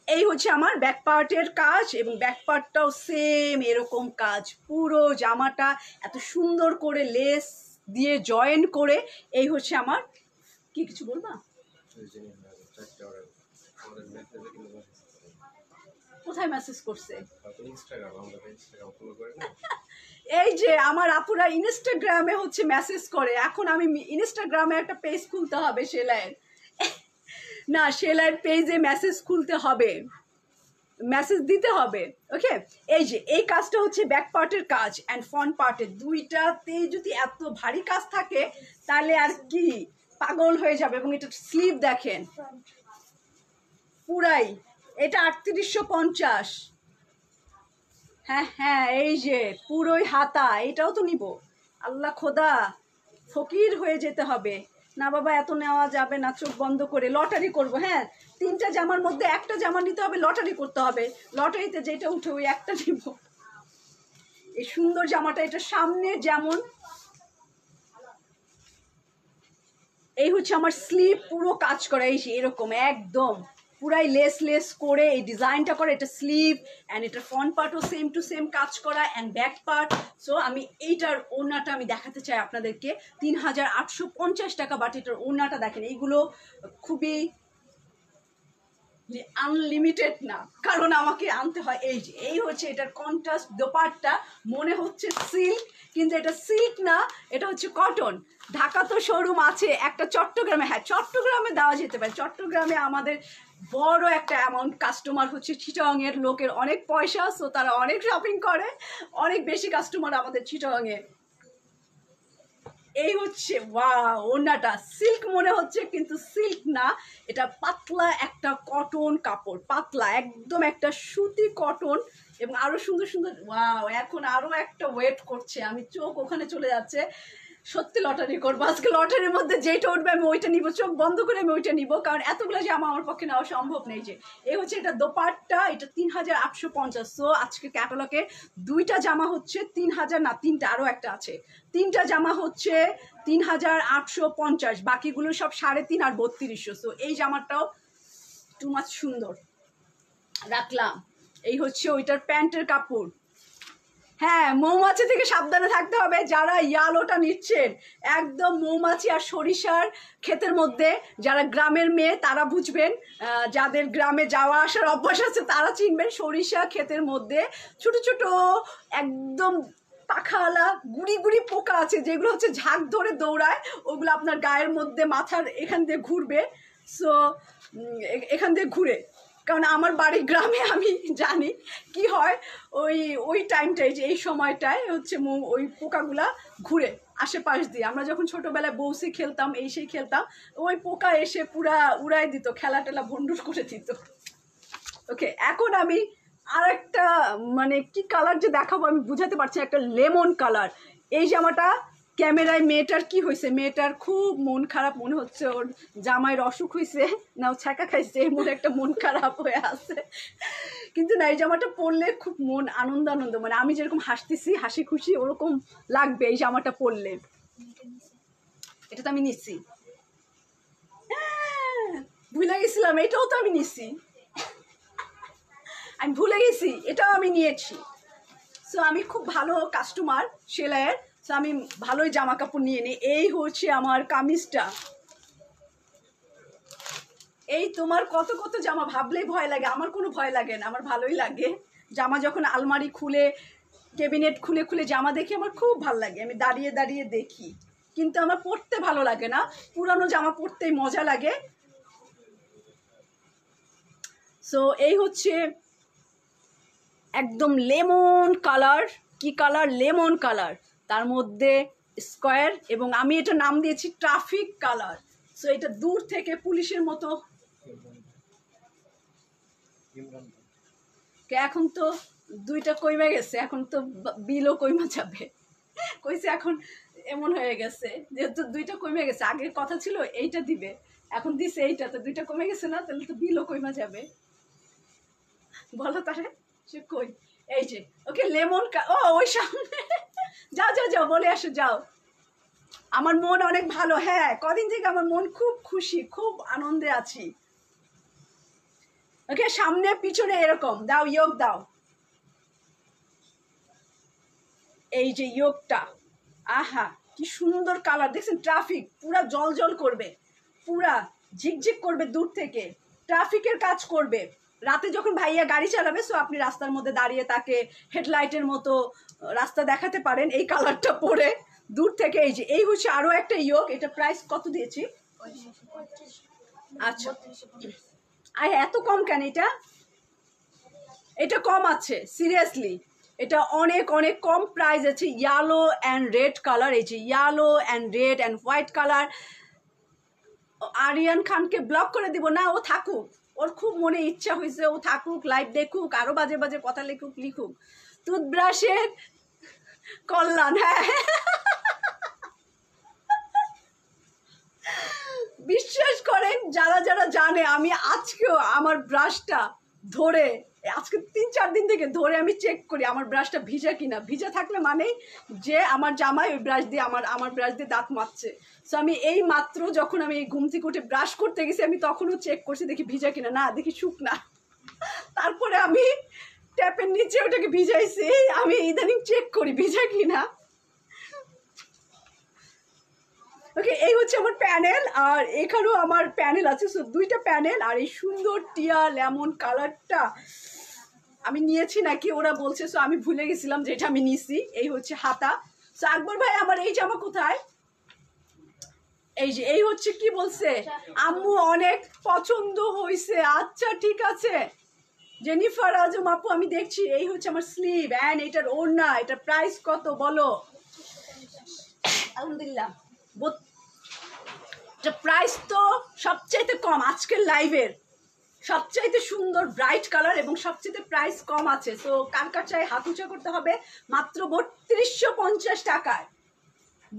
এই হচ্ছে আমার ব্যাক পার্টের কাজ, এবং ব্যাক পার্টটাও সেম এরকম কাজ। পুরো জামাটা এত সুন্দর করে লেস দিয়ে জয়েন করে। এই হচ্ছে আমার কি কিছু বলবা? কোথায় মেসেজ করছে? এই যে আমার আপুরা ইনস্টাগ্রামে হচ্ছে মেসেজ করে। এখন আমি ইনস্টাগ্রামে একটা পেজ খুলতে হবে সেলাইয়ের, না সেলাইয়ের পেজে মেসেজ খুলতে হবে, মেসেজ দিতে হবে। ওকে, এই যে এই কাজটা হচ্ছে ব্যাক পার্টের কাজ অ্যান্ড ফ্রন্ট পার্টের, দুইটাতেই যদি এত ভারী কাজ থাকে তাহলে আর কি পাগল হয়ে যাবে। এবং এটা স্লিভ দেখেন পুরাই, এটা 3850। হ্যাঁ এই যে পুরোই হাতা, এটাও তো নিব। আল্লাহ খোদা, ফকির হয়ে যেতে হবে না বাবা, এত নেওয়া যাবে না। চোখ বন্ধ করে লটারি করব। হ্যাঁ 3টা জামার মধ্যে একটা জামা নিতে হবে, লটারি করতে হবে। লটারিতে যেটা উঠে ওই একটা নিব। এই সুন্দর জামাটা, এটা সামনে যেমন, এই হচ্ছে আমার স্লিভ পুরো কাজ করা, এই এরকম একদম পুরাই লেস করে এই ডিজাইনটা করে। এটা স্লিভ অ্যান্ড এটা ফ্রন্ট পার্টও সেম টু সেম কাজ করা, অ্যান্ড ব্যাক পার্ট। সো আমি এইটার ওড়নাটা আমি দেখাতে চাই আপনাদেরকে। 3850 টাকা, বাট এটার ওড়নাটা দেখেন, এইগুলো খুবই আনলিমিটেড না, কারণ আমাকে আনতে হয়। এই হচ্ছে এটার কন্ট্রাস্ট দোপাট্টা, মনে হচ্ছে সিল্ক, কিন্তু এটা সিল্ক না, এটা হচ্ছে কটন। ঢাকা তো শোরুম আছে একটা, চট্টগ্রামে, হ্যাঁ চট্টগ্রামে দেওয়া যেতে পারে। চট্টগ্রামে আমাদের বড় একটা অ্যামাউন্ট কাস্টমার হচ্ছে চিটাগাংয়ের লোকের, অনেক পয়সা, সো তারা অনেক শপিং করে, অনেক বেশি কাস্টমার আমাদের চিটাগাংয়ে। এই হচ্ছে ওয়াও, ওড়নাটা সিল্ক মনে হচ্ছে কিন্তু সিল্ক না, এটা পাতলা একটা কটন কাপড়, পাতলা একদম একটা সুতি কটন, এবং আরো সুন্দর সুন্দর। ওয়াও, এখন আরো একটা ওয়েট করছে, আমি চোখ ওখানে চলে যাচ্ছে। সত্যি লটারি করবো আজকে, লটারির মধ্যে যেটা উঠবে আমি ওইটা নিব, চোখ বন্ধ করে আমি ওইটা নিব, কারণ এতগুলো জামা আমার পক্ষে নেওয়া সম্ভব নেই। যে এই হচ্ছে এটা দোপাট্টা, এটা 3850। সো আজকে ক্যাটালগে 2টা জামা হচ্ছে 3000, না 3টা, আরো একটা আছে। 3টা জামা হচ্ছে 3850, বাকিগুলো সব 3.5 আর 3200। সো এই জামাটাও টু মাচ সুন্দর রাখলাম। এই হচ্ছে ওইটার প্যান্টের কাপড়। হ্যাঁ মৌমাছি থেকে সাবধানে থাকতে হবে যারা ইয়ালোটা নিচ্ছেন, একদম মৌমাছি আর সরিষার ক্ষেতের মধ্যে। যারা গ্রামের মেয়ে তারা বুঝবেন, যাদের গ্রামে যাওয়া আসার অভ্যাস আছে তারা চিনবেন। সরিষা ক্ষেতের মধ্যে ছোট ছোট একদম পাখাওয়ালা গুড়ি গুড়ি পোকা আছে, যেগুলো হচ্ছে ঝাঁক ধরে দৌড়ায়, ওগুলো আপনার গায়ের মধ্যে মাথার এখান দিয়ে ঘুরবে। সো এখান দিয়ে ঘুরে কারণ আমার বাড়ির গ্রামে আমি জানি কি হয় ওই ওই টাইমটাই, যে এই সময়টায় হচ্ছে ওই পোকাগুলা ঘুরে আশেপাশ দিয়ে। আমরা যখন ছোটবেলায় বৌসি খেলতাম, এই সেই খেলতাম, ওই পোকা এসে পুরা উড়াই দিত, খেলা টেলা ভন্ডুর করে দিত। ওকে, এখন আমি আর একটা মানে কি কালার যে দেখাবো আমি বুঝাতে পারছি, একটা লেমন কালার। এই জামাটা ক্যামেরায় মেয়েটার কি হয়েছে, মেয়েটার খুব মন খারাপ, মনে হচ্ছে ওর জামাইয়ের অসুখ হয়েছে, না ও ছ্যাঁকা খাইছে, এর মধ্যে একটা মন খারাপ হয়ে আছে। কিন্তু না, এই জামাটা পরলে খুব মন আনন্দ আনন্দ, মানে আমি যেরকম হাসতেছি হাসি খুশি ওরকম লাগবে এই জামাটা পরলে। এটা তো আমি নিচ্ছি, ভুলে গেছিলাম, এটাও তো আমি নিচ্ছি, আমি ভুলে গেছি, এটাও আমি নিয়েছি। সো আমি খুব ভালো কাস্টমার সেলাইয়ের, সো আমি ভালোই জামা কাপড় নিয়ে নিই। এই হচ্ছে আমার কামিজটা। এই তোমার কত কত জামা, ভাবলেই ভয় লাগে, আমার কোনো ভয় লাগে না, আমার ভালোই লাগে। জামা যখন আলমারি খুলে ক্যাবিনেট খুলে খুলে জামা দেখি আমার খুব ভালো লাগে, আমি দাঁড়িয়ে দাঁড়িয়ে দেখি, কিন্তু আমার পরতে ভালো লাগে না, পুরানো জামা পরতেই মজা লাগে। সো এই হচ্ছে একদম লেমন কালার, কি কালার, লেমন কালার, তার মধ্যে স্কোয়ার, এবং আমি এটা নাম দিয়েছি ট্রাফিক কালার। সো এটা দূর থেকে পুলিশের মতো। এখন তো দুইটা কইমা গেছে, এখন তো বিলও কইমা যাবে, কইছে এখন এমন হয়ে গেছে যেহেতু দুইটা কমে গেছে, আগের কথা ছিল এইটা দিবে, এখন দিছে এইটা, তো দুইটা কমে গেছে না, তাহলে তো বিলও কইমা যাবে। বলো তারে সে কই, এই যে ওকে লেমন, ও ওই সামনে, যাও যাও যাও বলে আসো যাও। আমার মন অনেক ভালো, হ্যাঁ কদিন থেকে আমার মন খুব খুশি, খুব আনন্দে আছি। ওকে, সামনে পিছনে এরকম দাও, যোগ দাও, এই যে যোগটা, আহা কি সুন্দর কালার দেখছেন, ট্রাফিক পুরা জল জল করবে, পুরা ঝিকঝিক করবে, দূর থেকে ট্রাফিকের কাজ করবে। রাতে যখন ভাইয়া গাড়ি চালাবে, সো আপনি রাস্তার মধ্যে দাঁড়িয়ে তাকে হেডলাইটের মতো রাস্তা দেখাতে পারেন এই কালারটা পরে দূর থেকে। এই যে এই হচ্ছে আরো একটা যোগ, এটা প্রাইস কত দিয়েছি? আচ্ছা, আর এত কম কেন? এটা এটা কম আছে সিরিয়াসলি, এটা অনেক অনেক কম প্রাইস আছে। ইয়েলো অ্যান্ড রেড কালার, এই যে yellow and red and white colour. Aryan খানকে ব্লক করে দিব না, ও থাকুক, ওর খুব মনে ইচ্ছা হয়েছে, ও থাকুক, লাইভ দেখুক, আরো বাজে বাজে কথা লিখুক লিখুক। টুথব্রাশের কল্যাণ, হ্যাঁ বিশ্বাস করেন যারা যারা জানে, আমি আজকেও আমার ব্রাশটা ধরে, আজকে 3-4 দিন থেকে ধরে আমি চেক করি আমার ব্রাশটা ভিজা কিনা, ভিজা থাকলে মানেই যে আমার জামাই ওই ব্রাশ দিয়ে আমার ব্রাশ দিয়ে দাঁত মাজছে। সো আমি এই মাত্র যখন আমি এই ঘুম থেকে উঠে ব্রাশ করতে গেছি, আমি তখনও চেক করছি দেখি ভিজা কিনা, না দেখি শুকনা। তারপরে আমি ট্যাপের নিচে ওটাকে ভিজাইছি, আমি ইদানিং চেক করি ভিজা কিনা। ওকে, এই হচ্ছে আমার প্যানেল, আর এখানেও আমার প্যানেল আছে, সো দুইটা প্যানেল। আর এই সুন্দর টিয়া লেমন কালারটা আমি নিয়েছি নাকি ওরা বলছে, সো আমি ভুলে গেছিলাম যে এটা আমি নিছি। এই হচ্ছে হাতা। সো আকবর ভাই আমার এই জামা কোথায়? এই যে এই হচ্ছে কি বলছে আম্মু, অনেক পছন্দ হয়েছে, আচ্ছা ঠিক আছে জেনিফার আজম আপু, আমি দেখছি। এই হচ্ছে আমার স্লিভ অ্যান্ড এটার ওড়না, এটার প্রাইস কত বলো? আলহামদুলিল্লাহ, প্রাইস তো সবচাইতে কম আজকের লাইভের, সবচাইতে সুন্দর ব্রাইট কালার এবং সবচাইতে প্রাইস কম আছে। তো কার কার চাই হাত উঁচা করতে হবে, মাত্র 3250 টাকায়,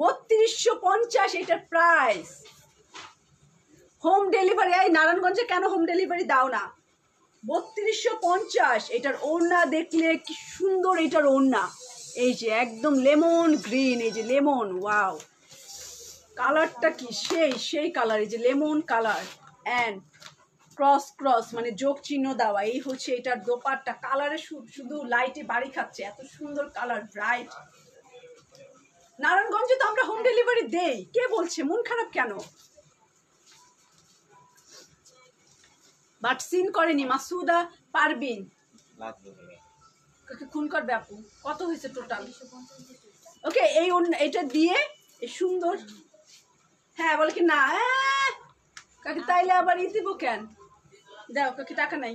3250 এটার প্রাইস। হোম ডেলিভারি, এই নারায়ণগঞ্জে কেন হোম ডেলিভারি দাও না? 3250, এটার ওড়না দেখলে কি সুন্দর, এটার ওড়না এই যে একদম লেমন গ্রিন, এই যে লেমন, ওয়াও কালারটা কি সেই কালার, এই যে lemon colour and cross cross মানে যোগ চিহ্ন দেওয়া। এই হচ্ছে এটার দোপাট্টা, কালারে শুধু লাইটে বাড়ি খাচ্ছে, এত সুন্দর কালার, ব্রাইট। নারায়ণগঞ্জে তো আমরা হোম ডেলিভারি দেই, কে বলছে মন খারাপ কেন? বাট সিন করেনি মাসুদা পারবিন, খুন করবে আপু। কত হয়েছে টোটাল? ওকে, এইটা দিয়ে সুন্দর, হ্যাঁ বলে কি না কাকি, তাইলে আবার দিব কেন? দাও কাকি, টাকা নাই।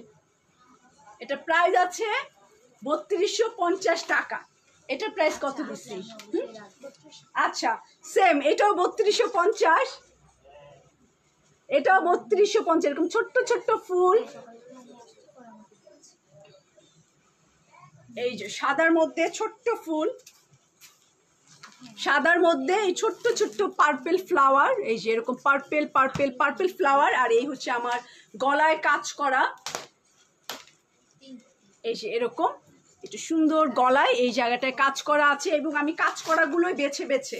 এটা প্রাইস আছে 3250 টাকা। এটার প্রাইস কত দিচ্ছি? আচ্ছা সেম, এটাও 3250, এটাও 3250। এরকম ছোট্ট ছোট্ট ফুল, এই যে সাদার মধ্যে ছোট্ট ফুল, সাদার মধ্যে এই ছোট্ট ছোট্ট পার্পেল ফ্লাওয়ার, এই যে এরকম পার্পেল পার্পেল পার্পেল ফ্লাওয়ার। আর এই হচ্ছে আমার গলায় কাজ করা, এই যে এরকম একটু সুন্দর গলায় এই জায়গাটায় কাজ করা আছে। এবং আমি কাজ করাগুলোই বেছে বেছে,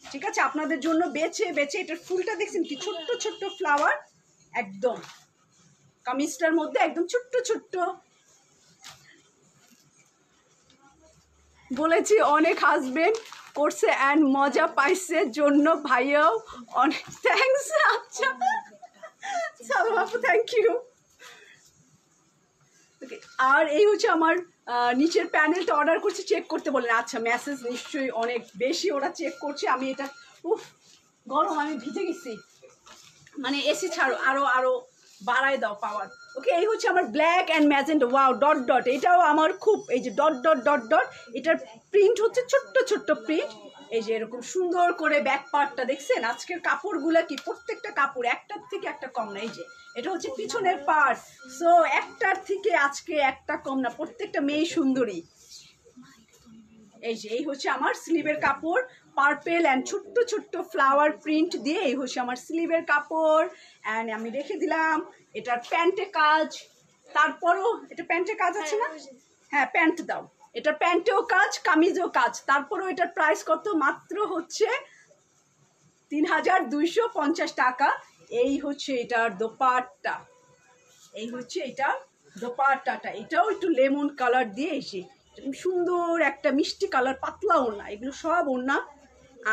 ঠিক আছে, আপনাদের জন্য বেছে বেছে। এটার ফুলটা দেখছেন কি ছোট্ট ছোট্ট ফ্লাওয়ার, একদম কামিজটার মধ্যে একদম ছোট্ট ছোট্ট। বলেছি অনেক হাসবেন্ড করছে অ্যান্ড মজা পাইছে জন্য ভাইয়াও অনেক থ্যাংকস। আচ্ছা সালমা আপু থ্যাংক ইউ। আর এই হচ্ছে আমার নিচের প্যানেলটা অর্ডার করছি, চেক করতে বলেন। আচ্ছা মেসেজ নিশ্চয়ই অনেক বেশি ওরা চেক করছে। আমি এটা উফ গরম, আমি ভিজে গেছি, মানে এসি ছাড়ো, আরো আরো বাড়ায় দাও পাওয়ার। ওকে, এই হচ্ছে আমার black and magenta, wow dot dot, এটাও আমার খুব, এই যে ডট ডট ডট ডট, এটার প্রিন্ট হচ্ছে ছোট্ট ছোট্ট প্রিন্ট। এই যে এরকম সুন্দর করে ব্যাক পার্টটা দেখছেন। আজকের কাপড়গুলা কি প্রত্যেকটা কাপড় একটার থেকে একটা কম না। এই যে এটা হচ্ছে পিছনের পার্ট, সো একটার থেকে আজকে একটা কম না, প্রত্যেকটা মেয়ে সুন্দরী। এই যে এই হচ্ছে আমার স্লিভের কাপড়, পার্পেল অ্যান্ড ছোট্ট ছোট্ট ফ্লাওয়ার প্রিন্ট দিয়ে এই হচ্ছে আমার স্লিভের কাপড়। অ্যান্ড আমি রেখে দিলাম এটার প্যান্টে কাজ, তারপরও এটা প্যান্টে কাজ আছে না, হ্যাঁ প্যান্ট দাও, এটার প্যান্টেও কাজ কামিজেও কাজ। তারপরও এটার প্রাইস কত, মাত্র হচ্ছে 3250 টাকা। এই হচ্ছে এটার দোপাট্টা, এই হচ্ছে এটা দোপাট্টাটা, এটাও একটু লেমন কালার দিয়ে এসে সুন্দর একটা মিষ্টি কালার, পাতলা ওড়না, এগুলো সব ওড়না।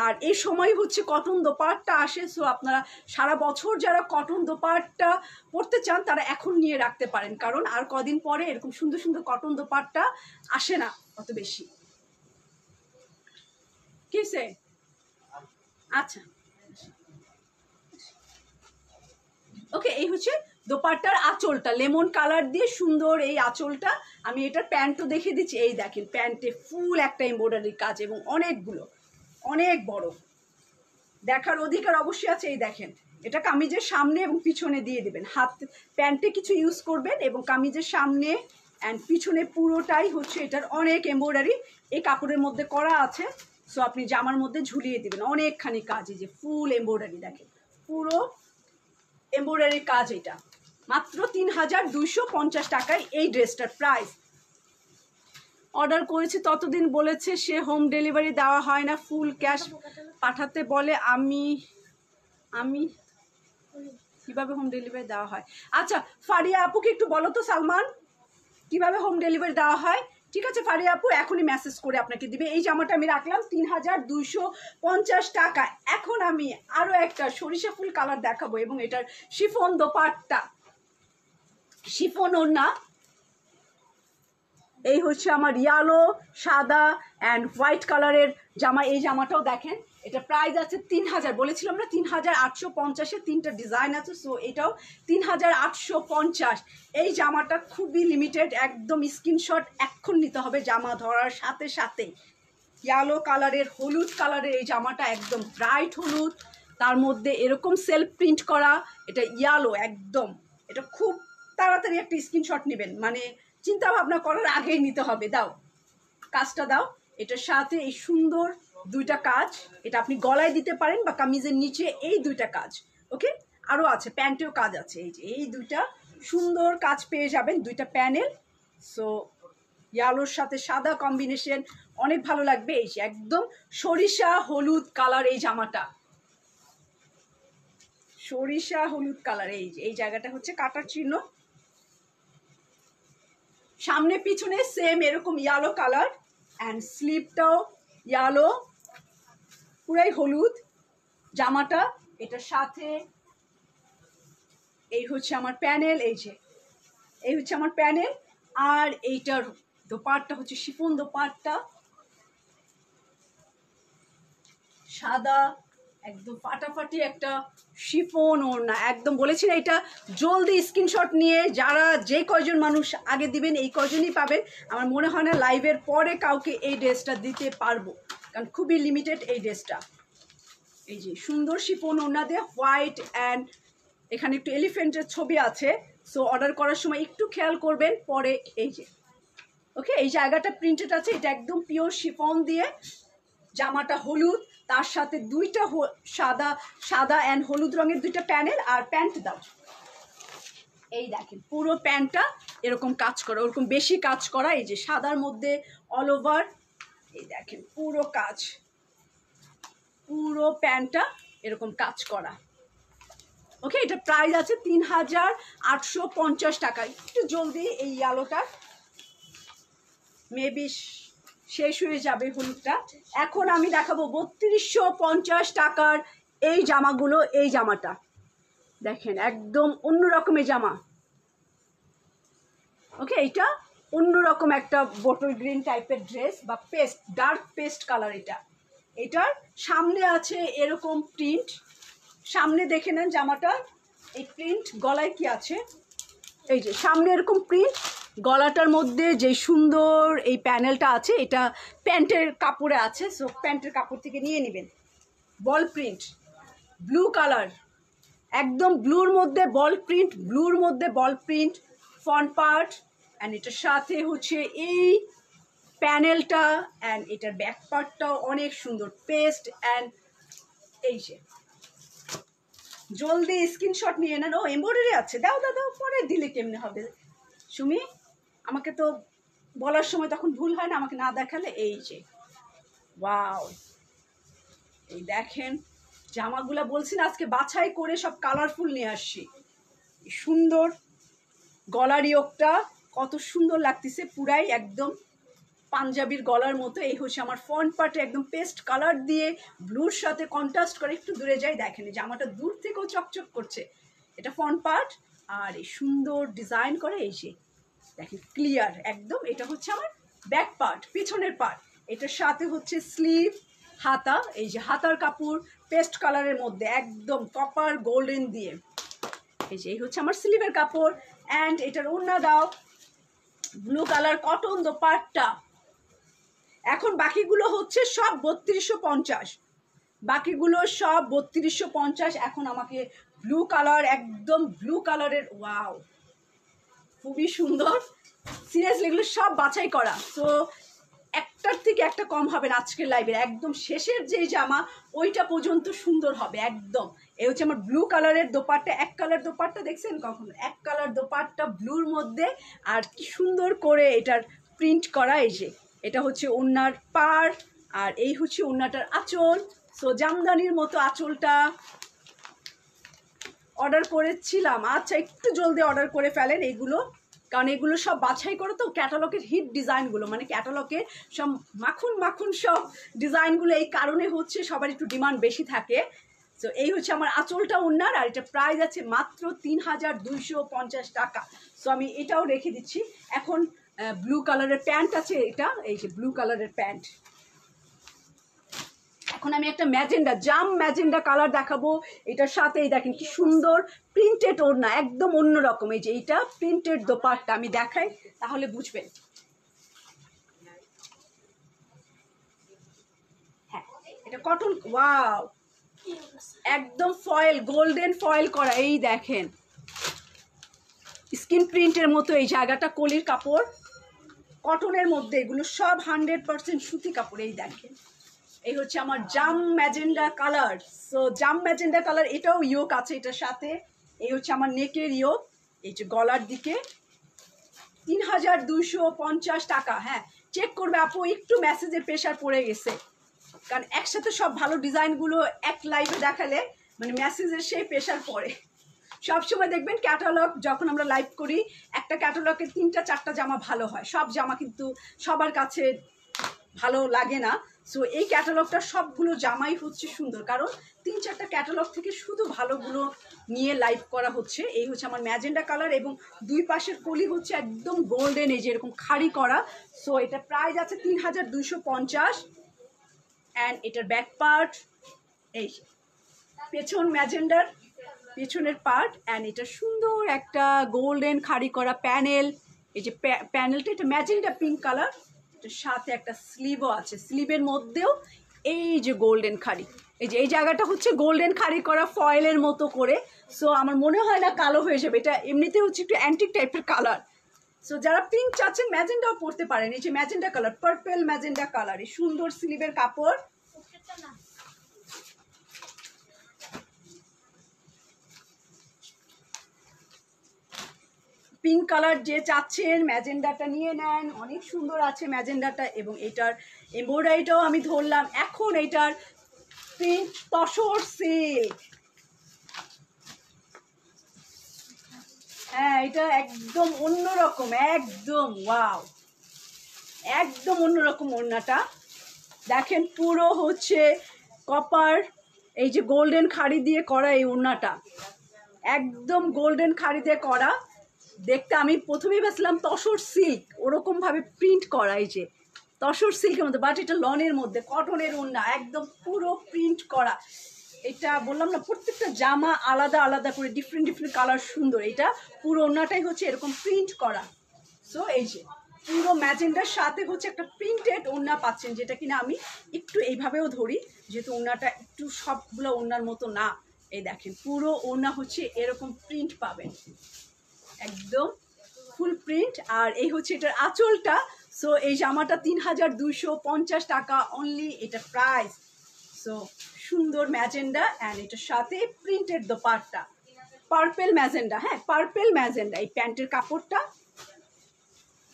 আর এই সময় হচ্ছে কটন দোপাট্টা আসে, সো আপনারা সারা বছর যারা কটন দোপাট্টা পরতে চান তারা এখন নিয়ে রাখতে পারেন, কারণ আর কদিন পরে এরকম সুন্দর সুন্দর কটন দোপাট্টা আসে না অত বেশি। কিসে? আচ্ছা ওকে, এই হচ্ছে দোপাট্টার আঁচলটা, লেমন কালার দিয়ে সুন্দর এই আঁচলটা। আমি এটার প্যান্টও দেখে দিচ্ছি, এই দেখেন প্যান্টে ফুল একটা এমব্রয়ডারির কাজ এবং অনেকগুলো, অনেক বড়, দেখার অধিকার অবশ্যই আছে। এই দেখেন এটা কামিজের সামনে এবং পিছনে দিয়ে দেবেন, হাত প্যান্টে কিছু ইউজ করবেন এবং কামিজের সামনে অ্যান্ড পিছনে পুরোটাই হচ্ছে এটার অনেক এমব্রয়ডারি এই কাপড়ের মধ্যে করা আছে। সো আপনি জামার মধ্যে ঝুলিয়ে দেবেন, অনেকখানি কাজ, এই যে ফুল এমব্রয়ডারি দেখেন, পুরো এমব্রয়ডারির কাজ। এটা মাত্র 3250 টাকায় এই ড্রেসটার প্রাইস। অর্ডার করেছি ততদিন বলেছে সে হোম ডেলিভারি দেওয়া হয় না, ফুল ক্যাশ পাঠাতে বলে। আমি আমি কিভাবে হোম ডেলিভারি দেওয়া হয়? আচ্ছা ফারিয়া আপুকে একটু বলো তো সালমান, কিভাবে হোম ডেলিভারি দেওয়া হয়? ঠিক আছে ফারিয়া আপু এখনই মেসেজ করে আপনাকে দিবে। এই জামাটা আমি রাখলাম 3250 টাকা। এখন আমি আরো একটা সরিষা ফুল কালার দেখাবো এবং এটার শিফন দোপাট্টা, শিফন ওড়না। এই হচ্ছে আমার ইয়েলো, সাদা অ্যান্ড হোয়াইট কালারের জামা। এই জামাটাও দেখেন, এটা প্রাইস আছে 3000, বলেছিলাম না 3850-এ তিনটা ডিজাইন আছে, সো এটাও 3850। এই জামাটা খুবই লিমিটেড, একদম স্ক্রিনশট এখন নিতে হবে জামা ধরার সাথে সাথে। ইয়েলো কালারের, হলুদ কালারের এই জামাটা, একদম ব্রাইট হলুদ, তার মধ্যে এরকম সেলফ প্রিন্ট করা, এটা ইয়েলো একদম। এটা খুব তাড়াতাড়ি একটা স্ক্রিনশট নেবেন, মানে চিন্তা ভাবনা করার আগেই নিতে হবে। দাও কাজটা দাও, এটার সাথে এই সুন্দর দুইটা কাজ, এটা আপনি গলায় দিতে পারেন বা কামিজের নিচে, এই দুইটা কাজ। ওকে, আরও আছে, প্যান্টেও কাজ আছে, এই যে এই দুইটা সুন্দর কাজ পেয়ে যাবেন, দুইটা প্যানেল। সো ইয়ালোর সাথে সাদা কম্বিনেশন অনেক ভালো লাগবে। এই যে একদম সরিষা হলুদ কালার এই জামাটা, সরিষা হলুদ কালার। এই যে এই জায়গাটা হচ্ছে কাটার চিহ্ন, সামনে পিছনে সেম এরকম ইয়েলো কালার অ্যান্ড স্লিভটাও ইয়েলো, পুরাই হলুদ জামাটা। এটার সাথে এই হচ্ছে আমার প্যানেল, এই যে এই হচ্ছে আমার প্যানেল। আর এইটার দোপাট্টা হচ্ছে শিফন দোপাট্টা, সাদা একদম ফাটাফাটি একটা শিফন ওড়না, একদম বলেছি না, এটা জলদি স্ক্রিনশট নিয়ে যারা যে কয়জন মানুষ আগে দিবেন এই কয়জনই পাবেন। আমার মনে হয় না লাইভের পরে কাউকে এই ড্রেসটা দিতে পারবো, কারণ খুবই লিমিটেড এই ড্রেসটা। এই যে সুন্দর শিফন ওড়না দিয়ে হোয়াইট অ্যান্ড এখানে একটু এলিফ্যান্টের ছবি আছে, সো অর্ডার করার সময় একটু খেয়াল করবেন। পরে এই যে ওকে, এই জায়গাটা প্রিন্টেড আছে, এটা একদম পিওর শিফন দিয়ে, জামাটা হলুদ, তার সাথে দুইটা সাদা অ্যান্ড হলুদ রঙের দুইটা প্যানেল আর প্যান্ট দাও। এই দেখেন পুরো প্যান্টটা এরকম কাজ করা, ওরকম বেশি কাজ করা, এই যে সাদার মধ্যে অল ওভার, এই দেখেন পুরো কাজ, পুরো প্যান্টটা এরকম কাজ করা। ওকে, এটা প্রাইস আছে 3850 টাকা। একটু জলদি এই আলোটা মেবি শেষ হয়ে যাবে হলুদটা। এখন আমি দেখাবো 3250 টাকার এই জামাগুলো। এই জামাটা দেখেন একদম অন্য রকমের জামা। ওকে, এইটা অন্যরকম একটা বটল গ্রিন টাইপের ড্রেস বা পেস্ট, ডার্ক পেস্ট কালার। এটার সামনে আছে এরকম প্রিন্ট, সামনে দেখে নেন জামাটা, এই প্রিন্ট গলায় কি আছে, এই যে সামনে এরকম প্রিন্ট, গলাটার মধ্যে যে সুন্দর এই প্যানেলটা আছে, এটা প্যান্টের কাপড়ে আছে, সো প্যান্টের কাপড় থেকে নিয়ে নেবেন। বল প্রিন্ট, ব্লু কালার, একদম ব্লুর মধ্যে বল প্রিন্ট, ব্লুর মধ্যে বল প্রিন্ট ফ্রন্ট পার্ট, অ্যান্ড এটার সাথে হচ্ছে এই প্যানেলটা, অ্যান্ড এটার ব্যাক পার্টটাও অনেক সুন্দর পেস্ট। অ্যান্ড এই যে জলদি স্ক্রিনশট নিয়ে নেন। ও এমব্রয়ডারি আছে, দাও দাও দাও, পরে দিলে কেমনে হবে সুমি, আমাকে তো বলার সময় তখন ভুল হয় না, আমাকে না দেখালে। এই যে ওয়াও, এই দেখেন জামাগুলা, বলছি না আজকে বাছাই করে সব কালারফুল নিয়ে আসছি। সুন্দর গলার ইয়োগটা কত সুন্দর লাগতেছে, পুরাই একদম পাঞ্জাবির গলার মতো। এই হচ্ছে আমার ফ্রন্ট পার্টে একদম পেস্ট কালার দিয়ে ব্লুর সাথে কন্ট্রাস্ট করে, একটু দূরে যাই দেখেন জামাটা দূর থেকেও চকচক করছে। এটা ফ্রন্ট পার্ট, আর এই সুন্দর ডিজাইন করে এই যে দেখেন ক্লিয়ার একদম। এটা হচ্ছে আমার ব্যাক পার্ট, পিছনের পার্ট। এটার সাথে হচ্ছে স্লিভ, হাতা, এই যে হাতার কাপড় পেস্ট কালারের মধ্যে একদম কপার গোল্ডেন দিয়ে, এই যে এই হচ্ছে আমার স্লিভের কাপড়। অ্যান্ড এটার ওড়না দাও, ব্লু কালার কটন দোপাট্টা। এখন বাকিগুলো হচ্ছে সব 3250, বাকিগুলো সব 3250। এখন আমাকে ব্লু কালার, একদম ব্লু কালারের, ওয়াও খুবই সুন্দর, সিরিয়াসলি এগুলো সব বাছাই করা, তো একটার থেকে একটা কম হবে না আজকের লাইভের। একদম শেষের যে জামা ওইটা পর্যন্ত সুন্দর হবে একদম। এই হচ্ছে আমার ব্লু কালারের দোপাট্টা, এক কালার দোপাট্টা দেখছেন কখনো, এক কালার দোপাট্টা ব্লুর মধ্যে, আর কি সুন্দর করে এটার প্রিন্ট করা। এই যে এটা হচ্ছে ওড়নার পার, আর এই হচ্ছে ওড়নাটার আঁচল। সো জামদানির মতো আঁচলটা অর্ডার করেছিলাম, আচ্ছা একটু জলদি অর্ডার করে ফেলেন এইগুলো, কারণ এগুলো সব বাছাই করে তো ক্যাটালগের হিট ডিজাইনগুলো, মানে ক্যাটালগের সব মাখন মাখন সব ডিজাইনগুলো, এই কারণে হচ্ছে সবার একটু ডিমান্ড বেশি থাকে। তো এই হচ্ছে আমার আঁচলটা ওড়নার, আর এটা প্রাইস আছে মাত্র 3250 টাকা। সো আমি এটাও রেখে দিচ্ছি। এখন ব্লু কালারের প্যান্ট আছে, এটা এই যে ব্লু কালারের প্যান্ট। এখন আমি একটা ম্যাজেন্ডা, জাম ম্যাজেন্ডা কালার দেখাবো। এটার সাথে এই দেখেন কি সুন্দর প্রিন্টেড ওড়না, একদম অন্যরকম। এই যে এইটা প্রিন্টেড দোপাট্টা, আমি দেখাই তাহলে বুঝবেন। হ্যাঁ এটা কটন, ওয়াও একদম ফয়েল, গোল্ডেন ফয়েল করা, এই দেখেন স্কিন প্রিন্টের মতো। এই জায়গাটা কলির কাপড়, কটনের মধ্যে, এগুলো সব 100% সুতি কাপড়। এই দেখেন এই হচ্ছে আমার জাম ম্যাজেন্ডা কালার। সো জাম ম্যাজেন্ডা কালার, এটাও ইয়োক আছে এটার সাথে। এই হচ্ছে আমার নেকের ইয়োক, এই যে গলার দিকে 3250 টাকা। হ্যাঁ চেক করবে আপু, একটু মেসেজের প্রেশার পড়ে গেছে, কারণ একসাথে সব ভালো ডিজাইনগুলো এক লাইভে দেখালে মানে মেসেজের সেই প্রেশার পড়ে। সবসময় দেখবেন ক্যাটালগ যখন আমরা লাইভ করি, একটা ক্যাটালগে 3-4টা জামা ভালো হয়, সব জামা কিন্তু সবার কাছে ভালো লাগে না। সো এই ক্যাটালগটা সবগুলো জামাই হচ্ছে সুন্দর, কারণ 3-4টা ক্যাটালগ থেকে শুধু ভালোগুলো নিয়ে লাইভ করা হচ্ছে। এই হচ্ছে আমার ম্যাজেন্ডা কালার, এবং দুই পাশের কলি হচ্ছে একদম গোল্ডেন, এই যে এরকম খাড়ি করা। সো এটা প্রাইস আছে 3250। অ্যান্ড এটার ব্যাক পার্ট এই পেছন ম্যাজেন্ডার পেছনের পার্ট, অ্যান্ড এটা সুন্দর একটা গোল্ডেন খাড়ি করা প্যানেল। এই যে প্যানেলটা এটা ম্যাজেন্ডা পিঙ্ক কালার, এটার সাথে একটা স্লিভও আছে, স্লিভের মধ্যেও এই যে গোল্ডেন খাড়ি, এই যে এই জায়গাটা হচ্ছে গোল্ডেন খাড়ি করা ফয়েলের মতো করে। সো আমার মনে হয় না কালো হয়ে যাবে, এটা এমনিতে হচ্ছে একটু অ্যান্টিক টাইপের কালার। সো যারা পিঙ্ক চাচ্ছেন ম্যাজেন্ডাও পরতে পারেন। এই যে magenta colour, purple magenta colour, এই সুন্দর স্লিভের কাপড়। পিঙ্ক কালার যে চাচ্ছেন ম্যাজেন্ডাটা নিয়ে নেন, অনেক সুন্দর আছে ম্যাজেন্ডাটা। এবং এটার এমব্রয়ডারিটাও আমি ধরলাম। এখন এটার প্রিন্ট তসর সিল্ক, হ্যাঁ এটা একদম অন্যরকম, একদম ওয়াও, একদম অন্যরকম। ওড়নাটা দেখেন পুরো হচ্ছে কপার, এই যে গোল্ডেন খাড়ি দিয়ে করা এই ওড়নাটা, একদম গোল্ডেন খাড়ি দিয়ে করা। দেখতে আমি প্রথমেই ভাবছিলাম তসর সিল্ক, ওরকমভাবে প্রিন্ট করা, এই যে তসর সিল্কের মধ্যে, বাট এটা লনের মধ্যে কটনের ওড়না, একদম পুরো প্রিন্ট করা। এটা বললাম না প্রত্যেকটা জামা আলাদা আলাদা করে ডিফারেন্ট ডিফারেন্ট কালার সুন্দর। এটা পুরো ওড়নাটাই হচ্ছে এরকম প্রিন্ট করা। সো এই যে পুরো ম্যাজেন্ডার সাথে হচ্ছে একটা প্রিন্টেড ওড়না পাচ্ছেন, যেটা কিনা আমি একটু এইভাবেও ধরি, যেহেতু ওড়নাটা একটু সবগুলো ওড়নার মতো না। এই দেখেন পুরো ওড়না হচ্ছে এরকম প্রিন্ট পাবেন, একদম ফুল প্রিন্ট। আর এই হচ্ছে এটার আঁচলটা। সো এই জামাটা 3250 টাকা অনলি এটা প্রাইস। সো সুন্দর ম্যাজেন্ডা, অ্যান্ড এটার সাথে প্রিন্টেড দোপাট্টা, পার্পল ম্যাজেন্ডা, হ্যাঁ পার্পল ম্যাজেন্ডা। এই প্যান্টের কাপড়টা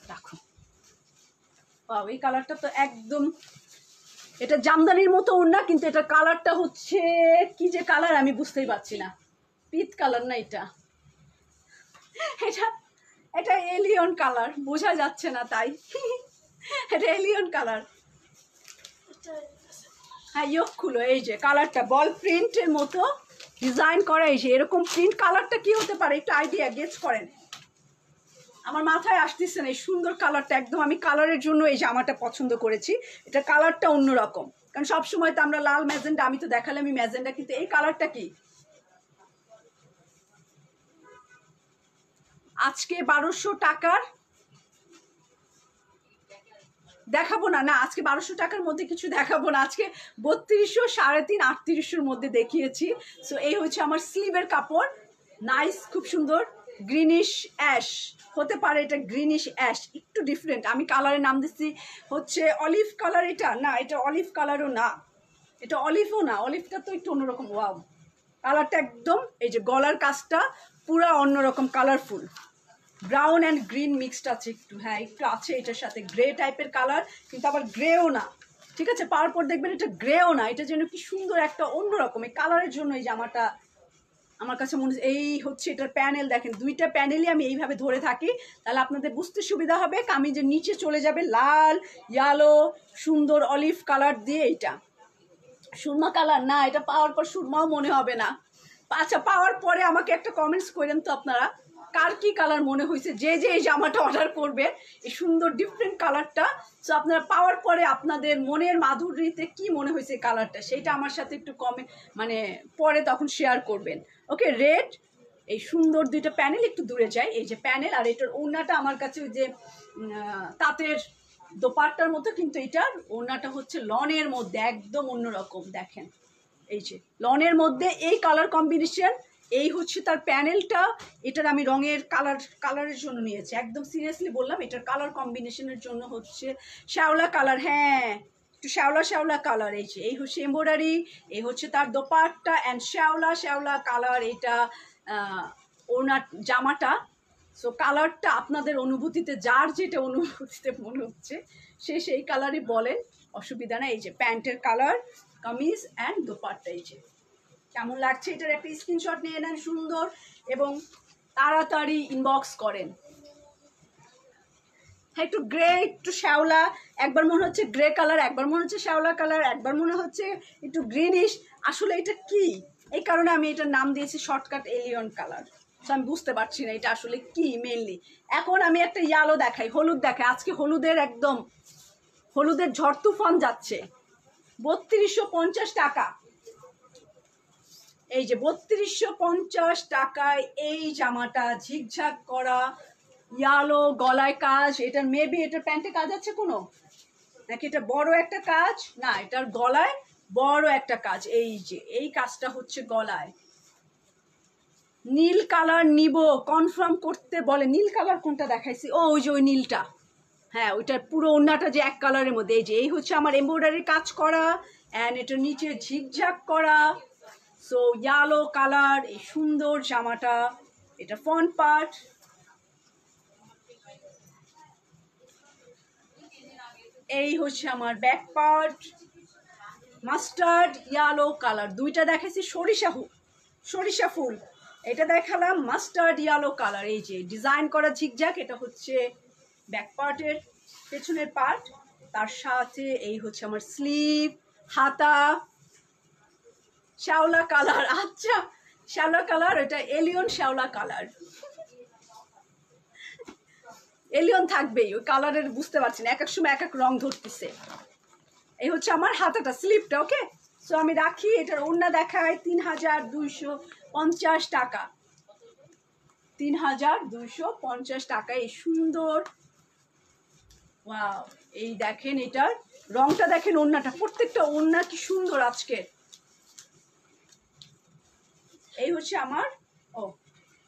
দেখো, বাহ এই কালারটা তো একদম, এটা জামদানির মতো ওড়না, কিন্তু এটা কালারটা হচ্ছে কি যে কালার আমি বুঝতেই পারছি না, পিত কালার না, এটা এটা এটা এলিয়ন কালার, বোঝা যাচ্ছে না তাই এটা এলিয়ন কালার। হ্যাঁ ইয়োক খুলো, এই যে কালারটা বল প্রিন্টের মতো ডিজাইন করা, এই যে এরকম প্রিন্ট। কালারটা কি হতে পারে একটু আইডিয়া গেস করেন, আমার মাথায় আসতেছে না। এই সুন্দর কালারটা, একদম আমি কালারের জন্য এই জামাটা পছন্দ করেছি। এটা কালারটা অন্যরকম, কারণ সবসময় তো আমরা লাল ম্যাজেন্ডা, আমি তো দেখালাম এই ম্যাজেন্ডা, কিন্তু এই কালারটা কি আজকে 1200 টাকার দেখাবো না, না আজকে 1200 টাকার মধ্যে কিছু দেখাবো না, আজকে 3200, 350, 3800-র মধ্যে দেখিয়েছি। সো এই হচ্ছে আমার স্লিভের কাপড়, নাইস, খুব সুন্দর গ্রিনিশ অ্যাশ হতে পারে, এটা গ্রিনিশ অ্যাশ একটু ডিফারেন্ট। আমি কালারের নাম দিচ্ছি হচ্ছে অলিভ কালার, এটা না, এটা অলিভ কালারও না, এটা অলিভও না, অলিভটা তো একটু অন্যরকম। ওয়াও কালারটা একদম, এই যে গলার কাজটা পুরা অন্যরকম colourful, brown and green mixed আছে একটু, হ্যাঁ একটু আছে এটার সাথে গ্রে টাইপের কালার, কিন্তু আবার গ্রেও না, ঠিক আছে পাওয়ার পর দেখবেন এটা গ্রেও না, এটা যেন কি সুন্দর একটা অন্যরকম এই কালারের জন্য এই জামাটা আমার কাছে মনে হচ্ছে। এই হচ্ছে এটার প্যানেল, দেখেন দুইটা প্যানেলই আমি এইভাবে ধরে থাকি, তাহলে আপনাদের বুঝতে সুবিধা হবে। কামিজের নিচে চলে যাবে লাল, ইয়েলো, সুন্দর অলিভ কালার দিয়ে, এইটা সুরমা কালার না, এটা পাওয়ার পর সুরমাও মনে হবে না। আচ্ছা পাওয়ার পরে আমাকে একটা কমেন্টস করেন তো আপনারা, কার কি কালার মনে হয়েছে, যে যে এই জামাটা অর্ডার করবে এই সুন্দর ডিফারেন্ট কালারটা। সো আপনারা পাওয়ার পরে আপনাদের মনের মাধুরীতে কি মনে হয়েছে কালারটা, সেইটা আমার সাথে একটু মানে পরে তখন শেয়ার করবেন। ওকে রেড, এই সুন্দর দুইটা প্যানেল, একটু দূরে যায়, এই যে প্যানেল। আর এটার ওড়নাটা আমার কাছে ওই যে তাঁতের দোপাট্টার মতো, কিন্তু এটার ওড়নাটা হচ্ছে লনের মধ্যে একদম অন্যরকম। দেখেন এই যে লনের মধ্যে এই কালার কম্বিনেশন, এই হচ্ছে তার প্যানেলটা। এটার আমি রঙের কালারের জন্য নিয়েছি, একদম সিরিয়াসলি বললাম, এটার কালার কম্বিনেশনের জন্য হচ্ছে শ্যাওলা কালার, হ্যাঁ একটু শ্যাওলা শ্যাওলা কালার। এই যে এই হচ্ছে এমব্রয়ডারি, এই হচ্ছে তার দোপাট্টা অ্যান্ড শ্যাওলা শ্যাওলা কালার, এটা ওনার জামাটা। সো কালারটা আপনাদের অনুভূতিতে, যার যেটা অনুভূতিতে মনে হচ্ছে সে সেই কালারই বলেন, অসুবিধা না। এই যে প্যান্টের কালার, কামিজ অ্যান্ড দোপাট্টা, এই যে কেমন লাগছে এটার একটা স্ক্রিনশট নিয়ে নেন সুন্দর, এবং তাড়াতাড়ি ইনবক্স করেন। হ্যাঁ একটু গ্রে, একটু শ্যাওলা, একবার মনে হচ্ছে গ্রে কালার, একবার মনে হচ্ছে শ্যাওলা কালার, একবার মনে হচ্ছে একটু গ্রিনিশ। আসলে এটা কি, এই কারণে আমি এটার নাম দিয়েছি শর্টকাট এলিয়ন কালার। তো আমি বুঝতে পারছি না এটা আসলে কি মেনলি। এখন আমি একটা ইয়েলো দেখাই, হলুদ দেখাই। আজকে হলুদের একদম হলুদের ঝড় তুফান যাচ্ছে, 3250 টাকা। এই যে 3250 টাকায় এই জামাটা ঝিকঝাক করা ইয়ালো গলায় কাজ, এটার মেবি এটার প্যান্টে কাজ আছে কোনো নাকি এটা বড় একটা কাজ, না এটার গলায় বড় একটা কাজ, এই যে এই কাজটা হচ্ছে গলায়। নীল কালার নিব কনফার্ম করতে বলে, নীল কালার কোনটা দেখাইছি, ও ওই যে ওই নীলটা, হ্যাঁ ওইটার পুরো ওড়নাটা যে এক কালারের মধ্যে, এই যে এই হচ্ছে আমার এমব্রয়ডারি কাজ করা অ্যান্ড এটার নিচে ঝিকঝাক করা। সো ইয়ালো কালার, এই সুন্দর জামাটা, এটা ফ্রন্ট পার্ট। এই হচ্ছে আমার back part, mustard yellow colour, দুইটা দেখেছি সরিষা ফুল, এটা দেখালাম মাস্টার্ড ইয়ালো কালার। এই যে ডিজাইন করা ঝিকঝাক, এটা হচ্ছে ব্যাক পার্টের পেছনের পার্ট, তার সাথে এই হচ্ছে আমার স্লিভ, হাতা, শ্যাওলা কালার, আচ্ছা শ্যাওলা কালার, এটা এলিয়ন শ্যাওলা কালার, এলিয়ন থাকবেই ওই কালারের, বুঝতে পারছি না এক এক সময় এক এক রং ধরতেছে। এই হচ্ছে আমার হাতাটা, স্লিপটা, ওকে। সো আমি রাখি, এটার ওড়না দেখায় 3250 টাকা, 3250 টাকা। এই সুন্দর, ওয়াও, এই দেখেন এটার রংটা দেখেন, ওড়নাটা, প্রত্যেকটা ওড়না কি সুন্দর আজকে। এই হচ্ছে আমার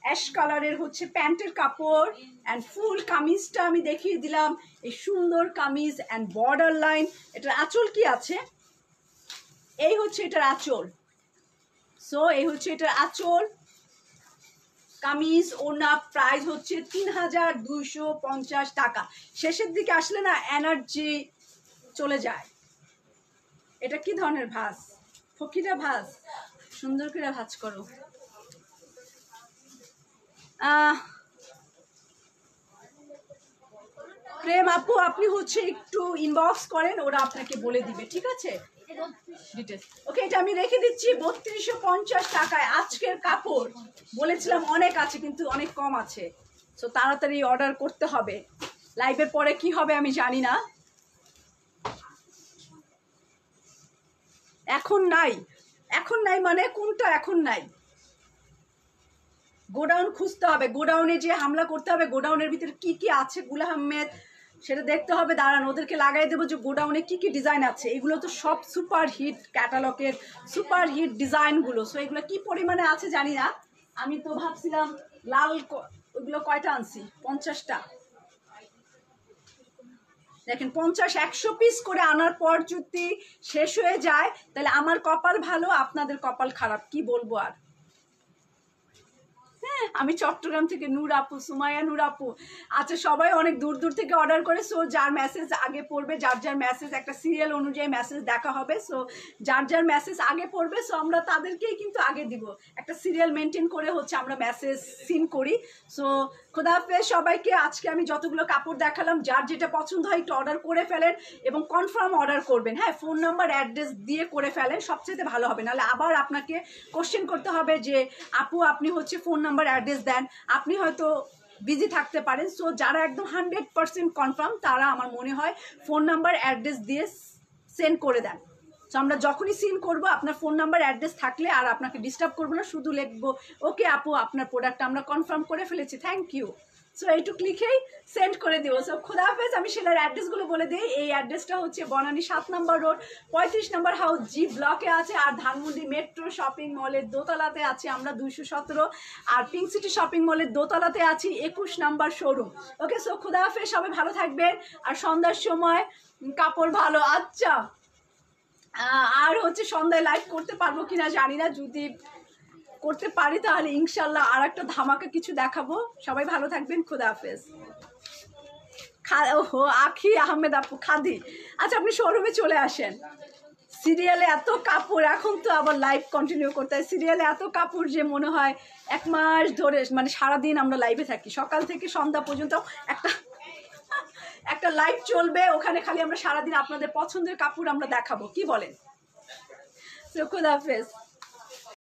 অ্যাশ কালারের হচ্ছে প্যান্টের কাপড় অ্যান্ড ফুল কামিজটা আমি দেখিয়ে দিলাম, এই সুন্দর কামিজ অ্যান্ড বর্ডার লাইন। এটার আঁচল কি আছে, এই হচ্ছে এটার আঁচল। সো এই হচ্ছে এটার আঁচল, কামিজ ওড়না, প্রাইস হচ্ছে 3250 টাকা। শেষের দিকে আসলে না এনার্জি চলে যায়। এটা কি ধরনের ভাজ, ফকিরা ভাজ, সুন্দর করে ভাজ করো। প্রেম আপু আপনি হচ্ছে একটু ইনবক্স করেন, ওরা আপনাকে বলে দিবে, ঠিক আছে ডিটেলস। ওকে, এটা আমি রেখে দিচ্ছি 3250 টাকায়। আজকের কাপড় বলেছিলাম অনেক আছে কিন্তু অনেক কম আছে, সো তাড়াতাড়ি অর্ডার করতে হবে, লাইভের পরে কি হবে আমি জানি না। এখন নাই, এখন নাই মানে কোনটা এখন নাই, গোডাউন খুঁজতে হবে, গোডাউনে যে হামলা করতে হবে, গোডাউনের ভিতরে কি কি আছে গুল আহমেদ সেটা দেখতে হবে, দাঁড়ান ওদেরকে লাগাই দেবো যে গোডাউনে কি কি ডিজাইন আছে। এগুলো তো সব সুপার হিট ক্যাটালগের সুপার হিট ডিজাইনগুলো, সো এগুলো কি পরিমাণে আছে জানি না। আমি তো ভাবছিলাম লাল, ওইগুলো কয়টা আনছি, 50টা, দেখেন 50-100 পিস করে আনার পর যদি শেষ হয়ে যায় তাহলে আমার কপাল ভালো, আপনাদের কপাল খারাপ, কি বলবো আর। আমি চট্টগ্রাম থেকে, নূর আপু, সুমাইয়া নূর আপু, আচ্ছা সবাই অনেক দূর দূর থেকে অর্ডার করে, সো যার মেসেজ আগে পড়বে, যার যার মেসেজ একটা সিরিয়াল অনুযায়ী মেসেজ দেখা হবে, সো যার যার মেসেজ আগে পড়বে, সো আমরা তাদেরকেই কিন্তু আগে দিব, একটা সিরিয়াল মেনটেন করে হচ্ছে আমরা মেসেজ সিন করি। সো খোদা হাফেজ সবাইকে। আজকে আমি যতগুলো কাপড় দেখালাম, যার যেটা পছন্দ হয় একটু অর্ডার করে ফেলেন এবং কনফার্ম অর্ডার করবেন, হ্যাঁ ফোন নাম্বার অ্যাড্রেস দিয়ে করে ফেলেন, সবচেয়ে ভালো হবে, নাহলে আবার আপনাকে কোশ্চেন করতে হবে যে আপু আপনি হচ্ছে ফোন নাম্বার অ্যাড্রেস দেন, আপনি হয়তো বিজি থাকতে পারেন। সো যারা একদম 100% কনফার্ম তারা আমার মনে হয় ফোন নাম্বার অ্যাড্রেস দিয়ে সেন্ড করে দেন। সো আমরা যখনই সিন করব আপনার ফোন নাম্বার অ্যাড্রেস থাকলে আর আপনাকে ডিস্টার্ব করবো না, শুধু লিখবো ওকে আপু আপনার প্রোডাক্ট আমরা কনফার্ম করে ফেলেছি, থ্যাংক ইউ। সো এইটুক লিখেই সেন্ড করে দেবো। সো খোদা হাফেজ। আমি সেটার অ্যাড্রেসগুলো বলে দিই, এই অ্যাড্রেসটা হচ্ছে বনানী 7 নম্বর রোড 35 নম্বর হাউস জি ব্লকে আছে, আর ধানমন্ডি মেট্রো শপিং মলের দোতলাতে আছি আমরা 217, আর পিঙ্ক সিটি শপিং মলের দোতলাতে আছি 21 নম্বর শোরুম। ওকে, সো খোদা হাফেজ, সবাই ভালো থাকবেন, আর সন্ধ্যার সময় কাপড় ভালো, আচ্ছা আর হচ্ছে সন্ধ্যায় লাইভ করতে পারবো কিনা জানি না, যদি করতে পারি তাহলে ইনশাল্লাহ আর একটা ধামাকা কিছু দেখাবো। সবাই ভালো থাকবেন, খোদা হাফেজ। ওহো আখি আহমেদ আপু, খাদি, আচ্ছা আপনি শোরুমে চলে আসেন। সিরিয়ালে এত কাপড়, এখন তো আবার লাইভ কন্টিনিউ করতে হয়, সিরিয়ালে এত কাপড় যে মনে হয় 1 মাস ধরে, মানে সারাদিন আমরা লাইভে থাকি, সকাল থেকে সন্ধ্যা পর্যন্ত একটা লাইভ চলবে, ওখানে খালি আমরা সারাদিন আপনাদের পছন্দের কাপড় আমরা দেখাবো, কি বলেন? খোদা হাফেজ।